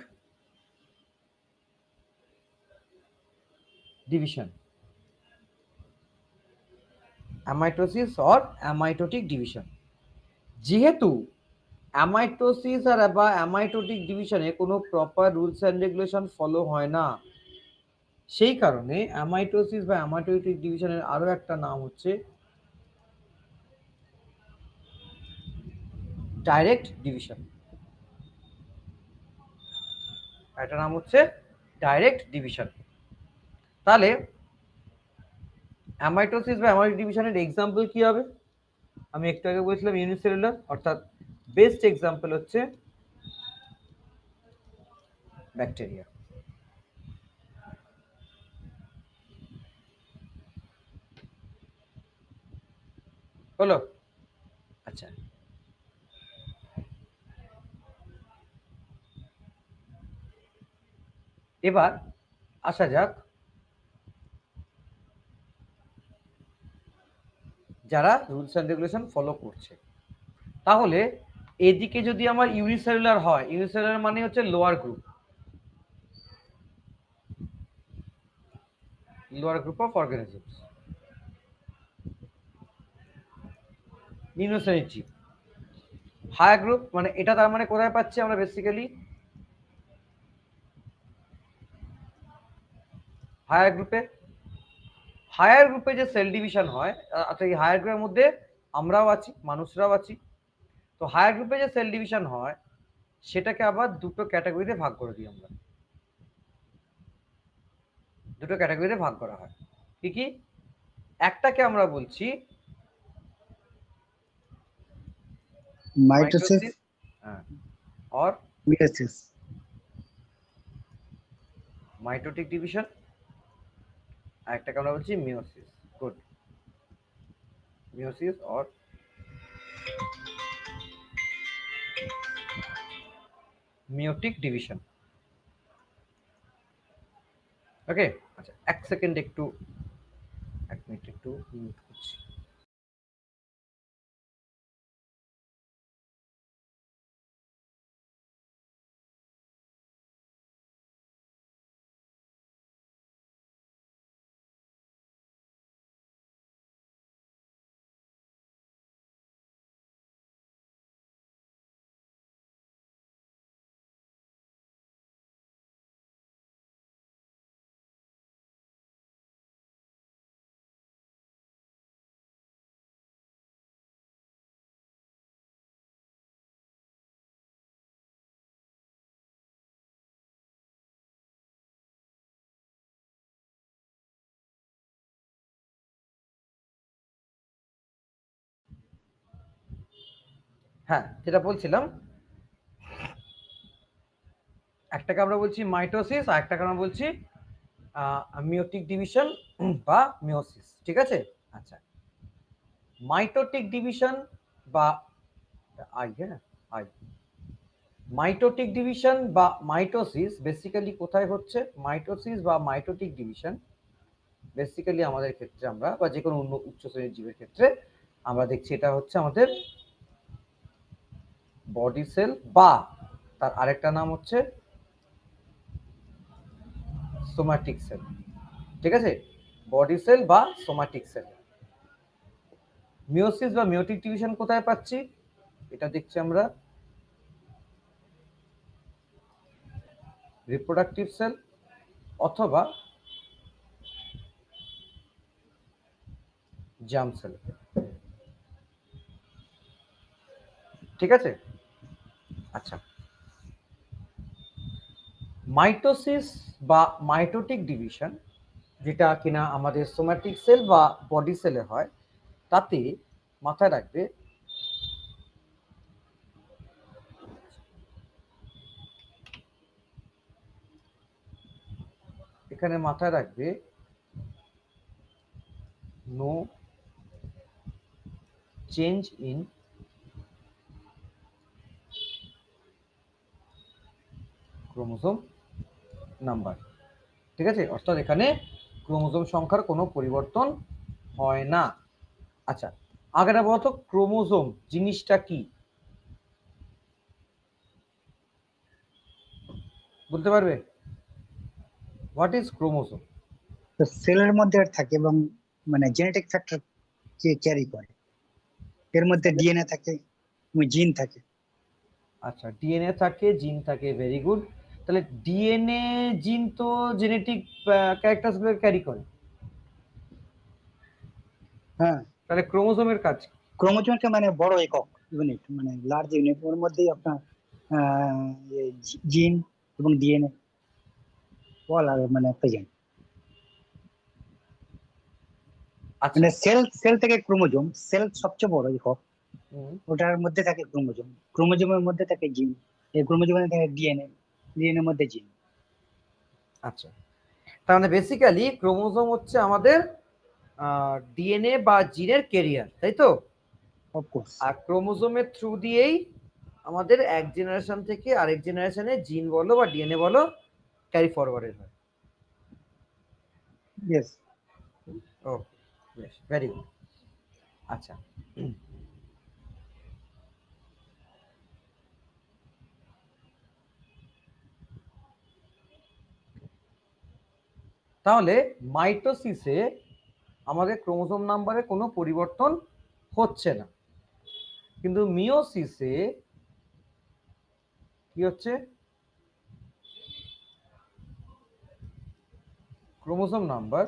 S1: division, amitosis or amitotic division. যেহেতু অ্যামাইটোসিস আর বা অ্যামাইটোটিক ডিভিশনে কোনো proper rules and regulation follow হয় না, সেই কারণে অ্যামাইটোসিস বা অ্যামাইটোটিক ডিভিশনের আরো একটা নাম হচ্ছে ডাইরেক্ট ডিভিশন। একটা নাম হচ্ছে ডাইরেক্ট ডিভিশন। তাহলে অ্যামাইটোসিস বা অ্যামাইটোটিক ডিভিশনের এক্সাম্পল কি হবে? আমি একটু আগে বলেছিলাম ইউনিসেলুলার, অর্থাৎ বেস্ট এক্সাম্পল হচ্ছে ব্যাকটেরিয়া। হলো? আচ্ছা, এবার আসা যাক যারা রুলস অ্যান্ড রেগুলেশন ফলো করছে। তাহলে এদিকে যদি আমার ইউনিসেলুলার হয়, ইউনিসেলুলার মানে হচ্ছে lower group, lower group of organisms, নিম্ন শ্রেণীর জীব। হায়ার গ্রুপ মানে এটা তার মানে কোথায় পাচ্ছি আমরা বেসিক্যালি হায়ার গ্রুপে। হায়ার গ্রুপে যে সেল ডিভিশন হয়, অর্থাৎ এই হায়ার গ্রুপের মধ্যে আমরাও আছি, মানুষরাও আছি। তো হায়ার গ্রুপে যে সেল ডিভিশন হয় সেটাকে আবার দুটো ক্যাটাগরিতে ভাগ করে দিই আমরা, দুটো ক্যাটাগরিতে ভাগ করা হয়। কি কি? একটাকে আমরা বলছি
S3: মাইটোসিস,
S1: হ্যাঁ, और
S3: মিয়োসিস।
S1: মাইটোটিক ডিভিশন, আর একটাকে আমরা বলছি মিওসিস। গুড, মিওসিস और মিওটিক ডিভিশন। ওকে, আচ্ছা এক সেকেন্ড, একটু এক মিনিট একটু মিউট করছি। হ্যাঁ, যেটা বলছিলাম, একটাকে আমরা বলছি মাইটোসিস আর একটাকে আমরা বলছি মিওটিক ডিভিশন বা মিওসিস। ঠিক আছে? আচ্ছা, মাইটোটিক ডিভিশন বা মাইটোটিক ডিভিশন বা মাইটোসিস বেসিক্যালি কোথায় হচ্ছে? মাইটোসিস বা মাইটোটিক ডিভিশন বেসিক্যালি আমাদের ক্ষেত্রে আমরা বা যে কোনো অন্য উচ্চ শ্রেণীর জীবের ক্ষেত্রে আমরা দেখছি এটা হচ্ছে আমাদের বডি সেল, বা তার আরেকটা নাম হচ্ছে সোমাটিক সেল। ঠিক আছে? বডি সেল বা সোমাটিক সেল। মিওসিস বা মিওটিক ডিভিশন কোথায় পাচ্ছি? এটা দেখছি আমরা রিপ্রোডাক্টিভ সেল অথবা জার্ম সেল। ঠিক আছে? আচ্ছা, মাইটোসিস বা মাইটোটিক ডিভিশন যেটা কিনা আমাদের সোম্যাটিক সেল বা বডি সেলে হয়, তাতে মাথায় রাখবে এখানে মাথায় রাখবে no change in chromosome number. ঠিক আছে? অর্থাৎ এখানে ক্রোমোসোম সংখ্যার কোনো পরিবর্তন হয় না। আচ্ছা, আগেটা বলতো ক্রোমোসোম জিনিসটা কি বলতে পারবে? What is chromosome?
S3: তো সেলের মধ্যে থাকে এবং মানে জেনেটিক ফ্যাক্টর কে ক্যারি করে, এর মধ্যে ডিএনএ থাকে এবং জিন থাকে।
S1: আচ্ছা, ডিএনএ থাকে, জিন থাকে, ভেরি গুড। তাহলে ডিএনএ জিন তো জেনেটিক ক্যারেক্টারস গুলো ক্যারি করে,
S3: হ্যাঁ,
S1: তাহলে ক্রোমোজোমের কাজ কি?
S3: ক্রোমোজোমকে মানে বড় একক ইউনিট, মানে লার্জ ইউনিট, ওর মধ্যেই আপনার জিন এবং ডিএনএ অল আর মানে প্রেজেন্ট।
S1: আচ্ছা,
S3: মানে সেল থেকে ক্রোমোজোম, সেল সবচেয়ে বড় একক,
S1: হুম,
S3: ওটার মধ্যে থাকে ক্রোমোজোম, ক্রোমোজোমের মধ্যে থাকে জিন, এই ক্রোমোজোমের মধ্যে থাকে ডিএনএ, ডিএনএর মধ্যে জিন।
S1: আচ্ছা, তার মানে বেসিক্যালি ক্রোমোজোম হচ্ছে আমাদের ডিএনএ বা জিনের ক্যারিয়ার, তাই তো?
S3: অফকোর্স,
S1: আর ক্রোমোজোমের থ্রু দিয়েই আমাদের এক জেনারেশন থেকে আরেক জেনারেশনে জিন বলো বা ডিএনএ বলো ক্যারি ফরওয়ার্ডেড হয়।
S3: ইয়েস।
S1: ও, বেশ, ভেরি গুড। আচ্ছা, তাহলে মাইটোসিসে আমাদের ক্রোমোজোম নাম্বারে কোনো পরিবর্তন হচ্ছে না, কিন্তু মিওসিসে কি হচ্ছে? Chromosome number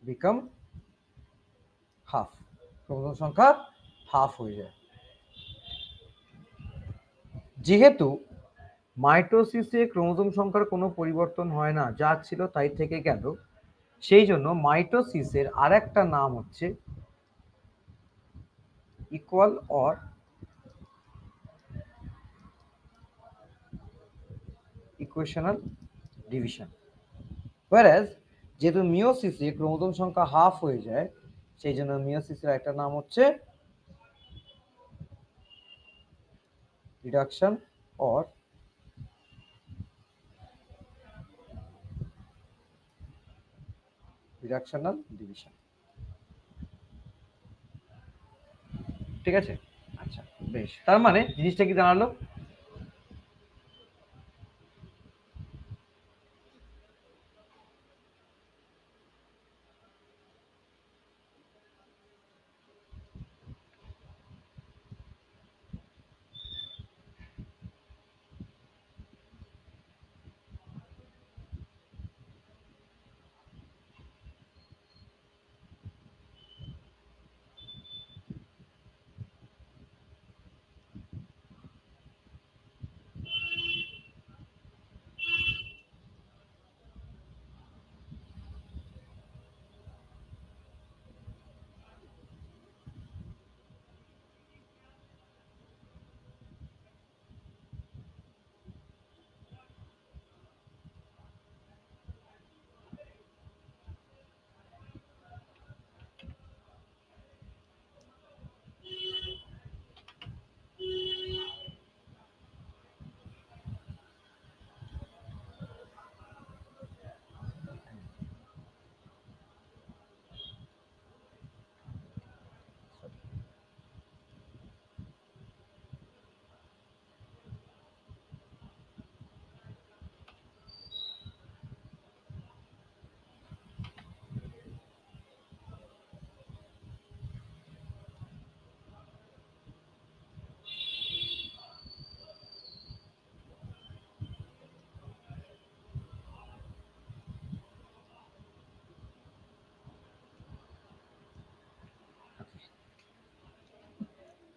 S1: become half, chromosome সংখ্যা হাফ হয়ে যায়। যেহেতু মাইটোসিসে ক্রোমোজোম সংখ্যার কোনো পরিবর্তন হয় না, যা ছিল তাই থেকে গেল, সেই জন্য মাইটোসিসের আরেকটা নাম হচ্ছে equal or equational division. whereas যেহেতু মিওসিসে ক্রোমোজোম সংখ্যা হাফ হয়ে যায়, সেই জন্য মিওসিসের একটা নাম হচ্ছে রিডাকশন অর রিডাকশনাল ডিভিশন। ঠিক আছে? আচ্ছা, বেশ, তার মানে জিনিসটা কি দাঁড়ালো?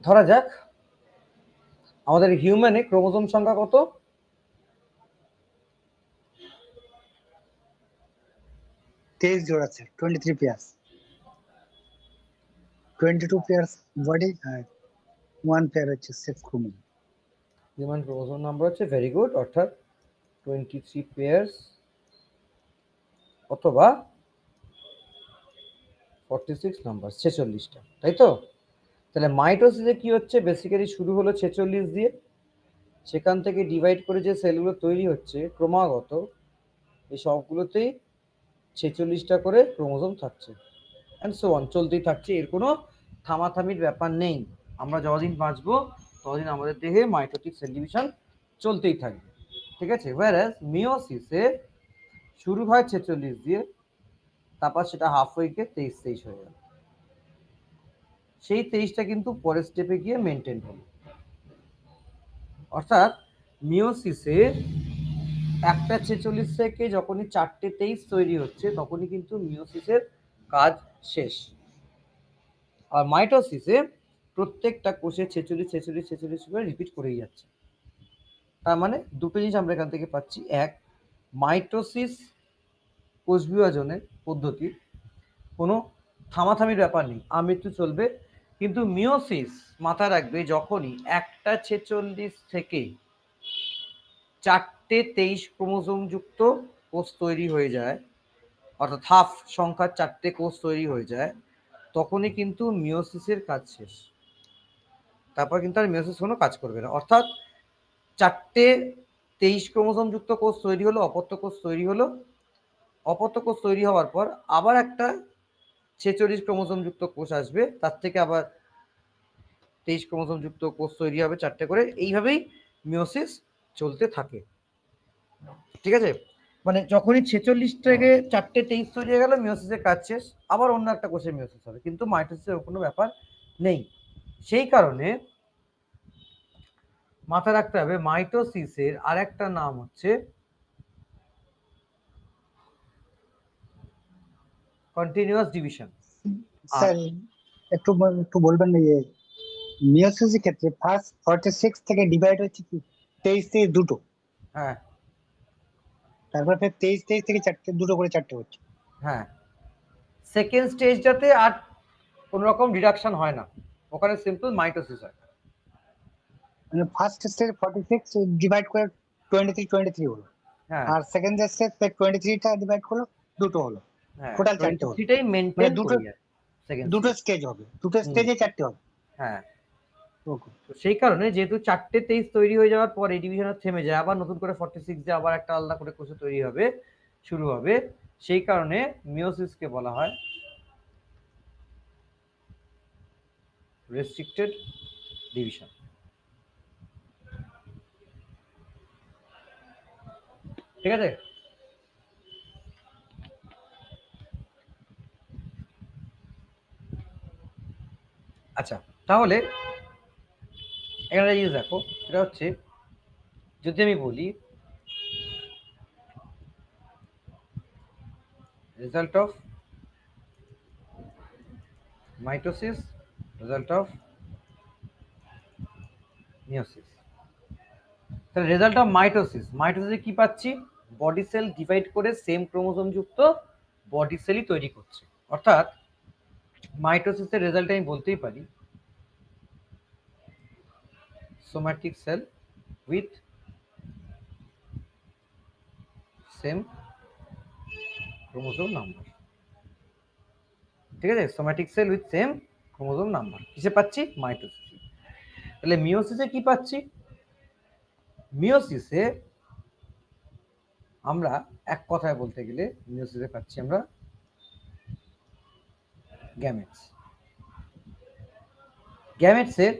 S1: ধরা যাক আমাদের হিউম্যানে ক্রোমোজোম সংখ্যা কত?
S3: 23 জোড়া আছে, 23 পেয়ার্স, 22 পেয়ার্স বডি আর 1 পেয়ার হচ্ছে sex chromosome.
S1: Human chromosome number হচ্ছে, ভেরি গুড, অর্থাৎ 23 পেয়ার্স অথবা 46 নাম্বার, 46টা, তাই তো? তাহলে মাইটোসিসে কি হচ্ছে? বেসিক্যালি শুরু হলো 46 দিয়ে, সেখান থেকে ডিভাইড করে যে সেলগুলো তৈরি হচ্ছে ক্রমাগত, এই সবগুলোতেই 46টা করে ক্রোমোজোম থাকছে, অ্যান্ড সো অন, চলতেই থাকছে, এর কোনো থামাথামির ব্যাপার নেই। আমরা যতদিন বাঁচবো ততদিন আমাদের দেহে মাইটোটিক সেল ডিভিশন চলতেই থাকবে। ঠিক আছে, whereas মিওসিসে শুরু হয় 46 দিয়ে, তারপর সেটা হাফ উইকে 23 হয়ে গেল, সেই 23টা কিন্তু পরের স্টেপে গিয়ে মেনটেন হলো। অর্থাৎ মিওসিসে একটা 46 থেকে যখনই 4টে 23 তৈরি হচ্ছে তখনই কিন্তু মিওসিসের কাজ শেষ। আর মাইটোসিসে প্রত্যেকটা কোষে 46 করে রিপিট করেই যাচ্ছে। তার মানে দুটো জিনিস আমরা এখান থেকে পাচ্ছি। এক, মাইটোসিস কোষ বিভাজনের পদ্ধতি, কোনো থামাথামির ব্যাপার নেই, আমৃত্যু চলবে। কিন্তু মিওসিস মাথায় রাখবে, যখনই একটা 46 থেকে 4টে 23 ক্রোমোজোম যুক্ত কোষ তৈরি হয়ে যায়, অর্থাৎ হাফ সংখ্যার 4টে কোষ তৈরি হয়ে যায়, তখনই কিন্তু মিওসিসের কাজ শেষ। তারপর কিন্তু আর মিওসিস কোনো কাজ করবে না। অর্থাৎ 4টে 23 ক্রোমোজোম যুক্ত কোষ তৈরি হলো, অপত্য কোষ তৈরি হলো, অপত্য কোষ তৈরি হওয়ার পর আবার একটা 46 ক্রোমোজোম যুক্ত কোষ আসবে, তার থেকে আবার 23 ক্রোমোজোম যুক্ত কোষ তৈরি হবে 4টে করে। এইভাবেই মিওসিস চলতে থাকে। ঠিক আছে, মানে যখনই 46 থেকে 4টে 23 তৈরি হয়ে গেল, মিওসিসের কাজ শেষ, আবার অন্য একটা কোষে মিওসিস হবে। কিন্তু মাইটোসিসের কোনো ব্যাপার নেই। সেই কারণে মাথায় রাখতে হবে, মাইটোসিসের আরেকটা নাম হচ্ছে কন্টিনিউয়াস ডিভিশন।
S3: স্যার একটু একটু বলবেন না, যে মিওসিসের ক্ষেত্রে ফার্স্ট 46 থেকে ডিভাইড হচ্ছে কি 23 দুটো,
S1: হ্যাঁ
S3: তারপর ফের 23 থেকে 4টে, দুটো করে 4টে হচ্ছে।
S1: হ্যাঁ, সেকেন্ড স্টেজটাতে আর কোনো রকম ডিডাকশন হয় না, ওখানে সিম্পল মাইটোসিস হয়।
S3: মানে ফার্স্ট স্টেজ 46 ডিভাইড করে 23 হলো,
S1: হ্যাঁ
S3: আর সেকেন্ড স্টেজ 23টা ডিভাইড করলো, দুটো হলো,
S1: হ্যাঁ,
S3: টোটাল 4টে হলো।
S1: 23টাই
S3: মানে
S1: মেনটেন
S3: দুটো
S1: করে যায় সেকেন্ড
S3: দুটো
S1: স্টেজ।
S3: স্টেজ হবে, দুটো স্টেজে 4টে হবে।
S1: হ্যাঁ,
S3: ওকে।
S1: তো সেই কারণে যেহেতু 4টে 23 তৈরি হয়ে যাওয়ার পর এই ডিভিশন থেমে যায়, আবার নতুন করে 46 দিয়ে আবার একটা আলাদা করে কোষ তৈরি হবে, শুরু হবে। সেই কারণে মিওসিসকে বলা হয় রেস্ট্রিক্টেড ডিভিশন। ঠিক আছে, আচ্ছা তাহলে এখানে জিনিস দেখো, সেটা হচ্ছে যদি আমি বলি result of mitosis, result of meiosis, তাহলে রেজাল্ট অফ মাইটোসিস, মাইটোসিসে কি পাচ্ছি? বডি সেল ডিভাইড করে সেম ক্রোমোজোম যুক্ত বডি সেলই তৈরি করছে। অর্থাৎ মাইটোসিসের রেজাল্ট আমি বলতেই পারি somatic cell with same chromosome number. ঠিক আছে, somatic cell with same chromosome number কিসে পাচ্ছি? মাইটোসিস। তাহলে মিওসিসে কি পাচ্ছি? মিওসিসে আমরা এক কথায় বলতে গেলে মিওসিসে পাচ্ছি আমরা গ্যামেটস। গ্যামেটসের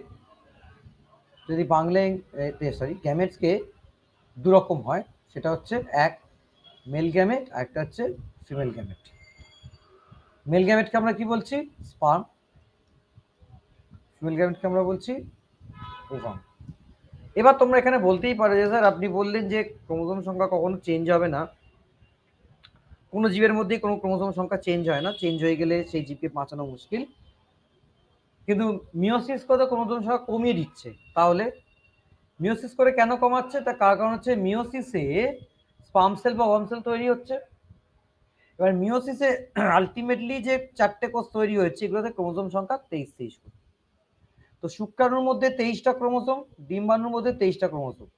S1: যদি বাংলায় গ্যামেটসকে দু রকম হয়, সেটা হচ্ছে এক মেল গ্যামেট আর একটা হচ্ছে ফিমেল গ্যামেট। মেল গ্যামেটকে আমরা কি বলছি? স্পার্ম। ফিমেল গ্যামেটকে আমরা বলছি ওভাম। এবার তোমরা এখানে বলতেই পারো যে স্যার আপনি বললেন যে ক্রোমোজোম সংখ্যা কখনো চেঞ্জ হবে না, কোনো জীবের মধ্যেই কোনো ক্রোমোজোম সংখ্যা চেঞ্জ হয় না, চেঞ্জ হয়ে গেলে সেই জীবকে বাঁচানো মুশকিল। কিন্তু মিওসিস করে ক্রোমোজোম সংখ্যা কমিয়ে দিচ্ছে। তাহলে মিওসিস করে কেন কমাচ্ছে? তার কারণ হচ্ছে মিওসিসে স্পার্ম সেল বা ওভাম সেল তৈরি হচ্ছে। এবার মিওসিসে আলটিমেটলি যে 4টে কোষ তৈরি হয়েছে, এগুলোতে ক্রোমোজোম সংখ্যা 23 করে। তো শুক্রাণুর মধ্যে 23টা ক্রোমোজোম, ডিম্বাণুর মধ্যে 23টা ক্রোমোজোম,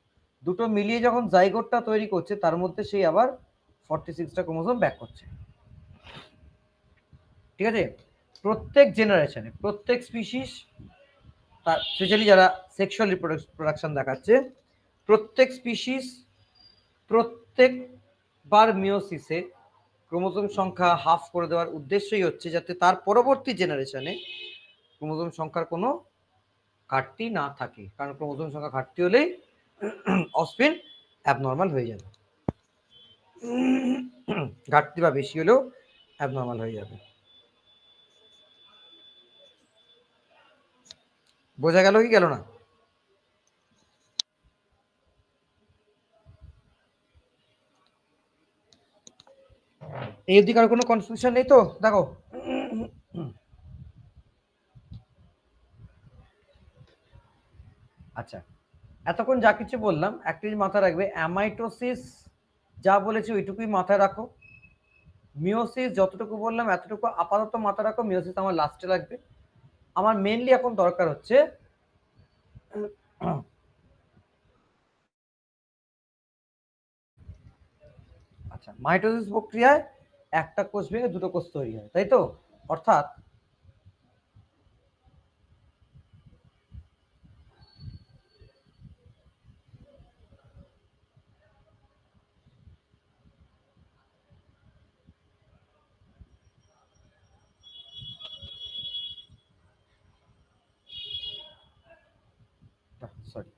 S1: দুটো মিলিয়ে যখন জাইগোটটা তৈরি করছে, তার মধ্যে সেই আবার 46টা ক্রোমোজোম ব্যাক করছে। ঠিক আছে, প্রত্যেক জেনারেশনে প্রত্যেক স্পিসিস, তার স্পেশালি যারা সেক্সুয়াল রিপ্রোডাকশন দেখাচ্ছে, প্রত্যেক স্পিসিস প্রত্যেকবার মিওসিসে ক্রোমোজোম সংখ্যা হাফ করে দেওয়ার উদ্দেশ্যই হচ্ছে যাতে তার পরবর্তী জেনারেশনে ক্রোমোজোম সংখ্যার কোনো ঘাটতি না থাকে। কারণ ক্রোমোজোম সংখ্যা ঘাটতি হলেই অফস্প্রিং অ্যাবনর্মাল হয়ে যাবে, ঘাটতি বা বেশি হলেও অ্যাবনর্মাল হয়ে যাবে। বোঝা গেল কি গেল না? এই অবধি কারো কোনো কনফিউশন নেই তো? দেখো, আচ্ছা, এতক্ষণ যা কিছু বললাম একটা জিনিস মাথায় রাখবে, অ্যামাইটোসিস যা বলেছি ওইটুকুই মাথায় রাখো। মিওসিস যতটুকু বললাম এতটুকু আপাতত মাথায় রাখো, মিওসিস আমার লাস্টে লাগবে। আমার মেনলি এখন দরকার হচ্ছে আচ্ছা, মাইটোসিস প্রক্রিয়ায় একটা কোষ ভেঙে দুটো কোষ তৈরি হয়, তাই তো? অর্থাৎ সরি,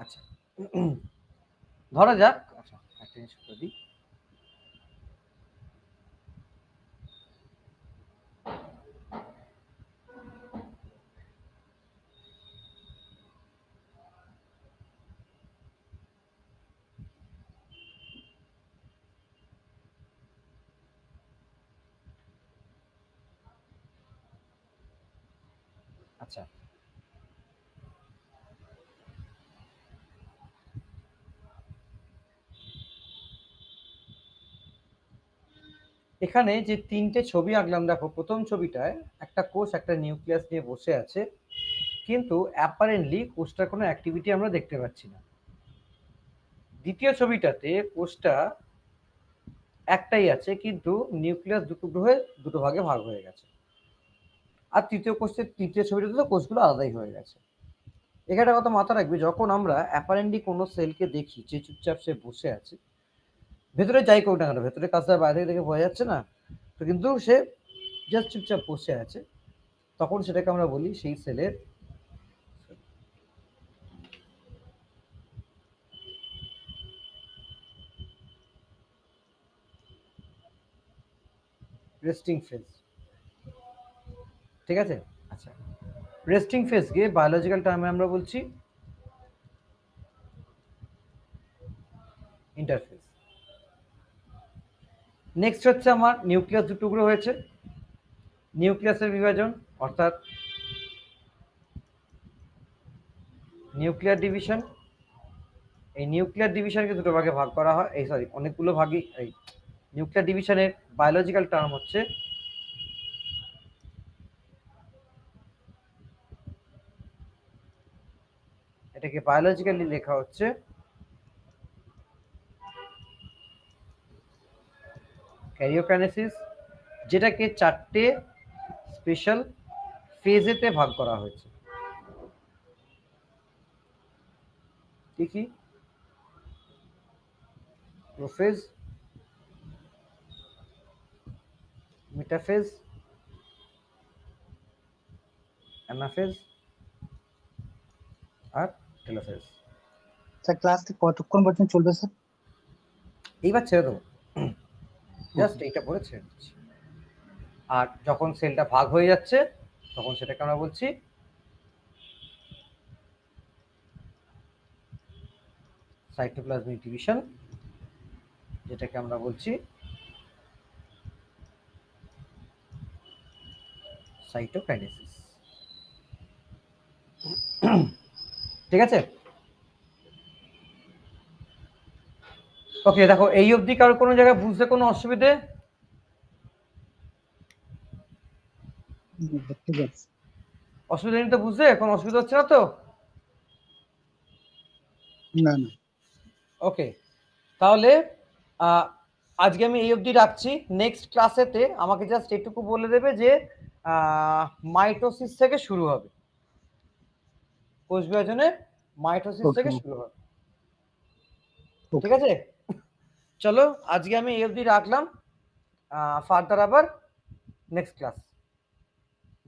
S1: আচ্ছা, ধরা যাক, আচ্ছা একটা জিনিস করে দিই। আচ্ছা, এখানে যে তিনটে ছবি আঁকলাম, দেখো প্রথম ছবিটায় একটা কোষ একটা নিউক্লিয়াস নিয়ে বসে আছে, কিন্তু অ্যাপারেন্টলি কোষটার কোনো অ্যাক্টিভিটি আমরা দেখতে পাচ্ছি না। দ্বিতীয় ছবিটাতে কোষটা একটাই আছে, কিন্তু নিউক্লিয়াস দুটুকরো হয়ে দুটো ভাগে ভাগ হয়ে গেছে। আর তৃতীয় ছবিটাতে তো কোষগুলো আলাদাই হয়ে গেছে। এখানে কথা মাথা রাখবে, যখন আমরা অ্যাপারেন্টলি কোনো সেলকে দেখি যে চুপচাপ সে বসে আছে, ভেতরে যাই করুক না কেন, ভেতরে কাজটা বাইরে থেকে দেখে বোঝা যাচ্ছে না তো, কিন্তু সে জাস্ট চুপচাপ বসে আছে, তখন সেটাকে আমরা বলি সেই সেলের রেস্টিং ফেজ। ঠিক আছে? আচ্ছা, রেস্টিং ফেজকে বায়োলজিক্যাল টার্মে আমরা বলছি ইন্টারফেজ। নেক্সট হচ্ছে আমার নিউক্লিয়াস দু টুকরো হয়েছে, নিউক্লিয়াসের বিভাজন অর্থাৎ নিউক্লিয়ার ডিভিশন। এই নিউক্লিয়ার ডিভিশনকে দুটো ভাগে ভাগ করা হয়, এই সরি অনেকগুলো ভাগে। এই নিউক্লিয়ার ডিভিশনের বায়োলজিক্যাল টার্ম হচ্ছে এটাকে বায়োলজিক্যালি লেখা হচ্ছে ক্যারিওকাইনেসিস, যেটাকে চারটে স্পেশাল ফেজেতে ভাগ করা হয়েছে। কি কি? প্রোফেজ, মেটাফেজ, অ্যানাফেজ আর টেলোফেজ।
S3: স্যার ক্লাসটা কতক্ষণ পর্যন্ত চলবে স্যার?
S1: এইবার ছেড়ে দেবো, জাস্ট এইটা পরে ছেড়ে দিচ্ছি। আর যখন সেলটা ভাগ হয়ে যাচ্ছে তখন সেটাকে আমরা বলছি সাইটোপ্লাজমিক ডিভিশন, যেটাকে আমরা বলছি সাইটোকাইনেসিস। ঠিক আছে? ওকে, দেখো এই অবধি কারোর কোনো জায়গায় বুঝতে কোনো অসুবিধে?
S3: ঠিক আছে।
S1: অসুবিধা নেই তো? বুঝতে কোনো অসুবিধা হচ্ছে না তো?
S3: না না।
S1: ওকে, তাহলে আজকে আমি এই অবধি রাখছি। নেক্সট ক্লাসেতে আমাকে জাস্ট এটুকু বলে দেবে যে মাইটোসিস থেকে শুরু হবে, কোষ বিভাজনের মাইটোসিস থেকে
S3: Okay.
S1: শুরু হবে।
S3: Okay.
S1: ঠিক আছে, চলো আজকে আমি এই অবধি রাখলাম। ফার্দার আবার নেক্সট ক্লাস।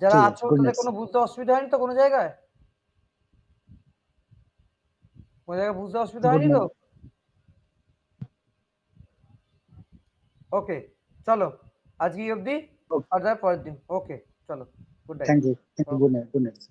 S1: যারা
S3: ঠিক আছে,
S1: আছো
S3: good
S1: তাদের
S3: night.
S1: কোনো বুঝতে অসুবিধা হয়নি তো? কোনো জায়গায় বুঝতে অসুবিধা
S3: Good
S1: হয়নি তো?
S3: night.
S1: ওকে, চলো আজকে এই অবধি,
S3: Okay.
S1: ফার্দার পরের দিন। ওকে, চলো, good night.
S3: Thank you. Thank you. Good night. Good night.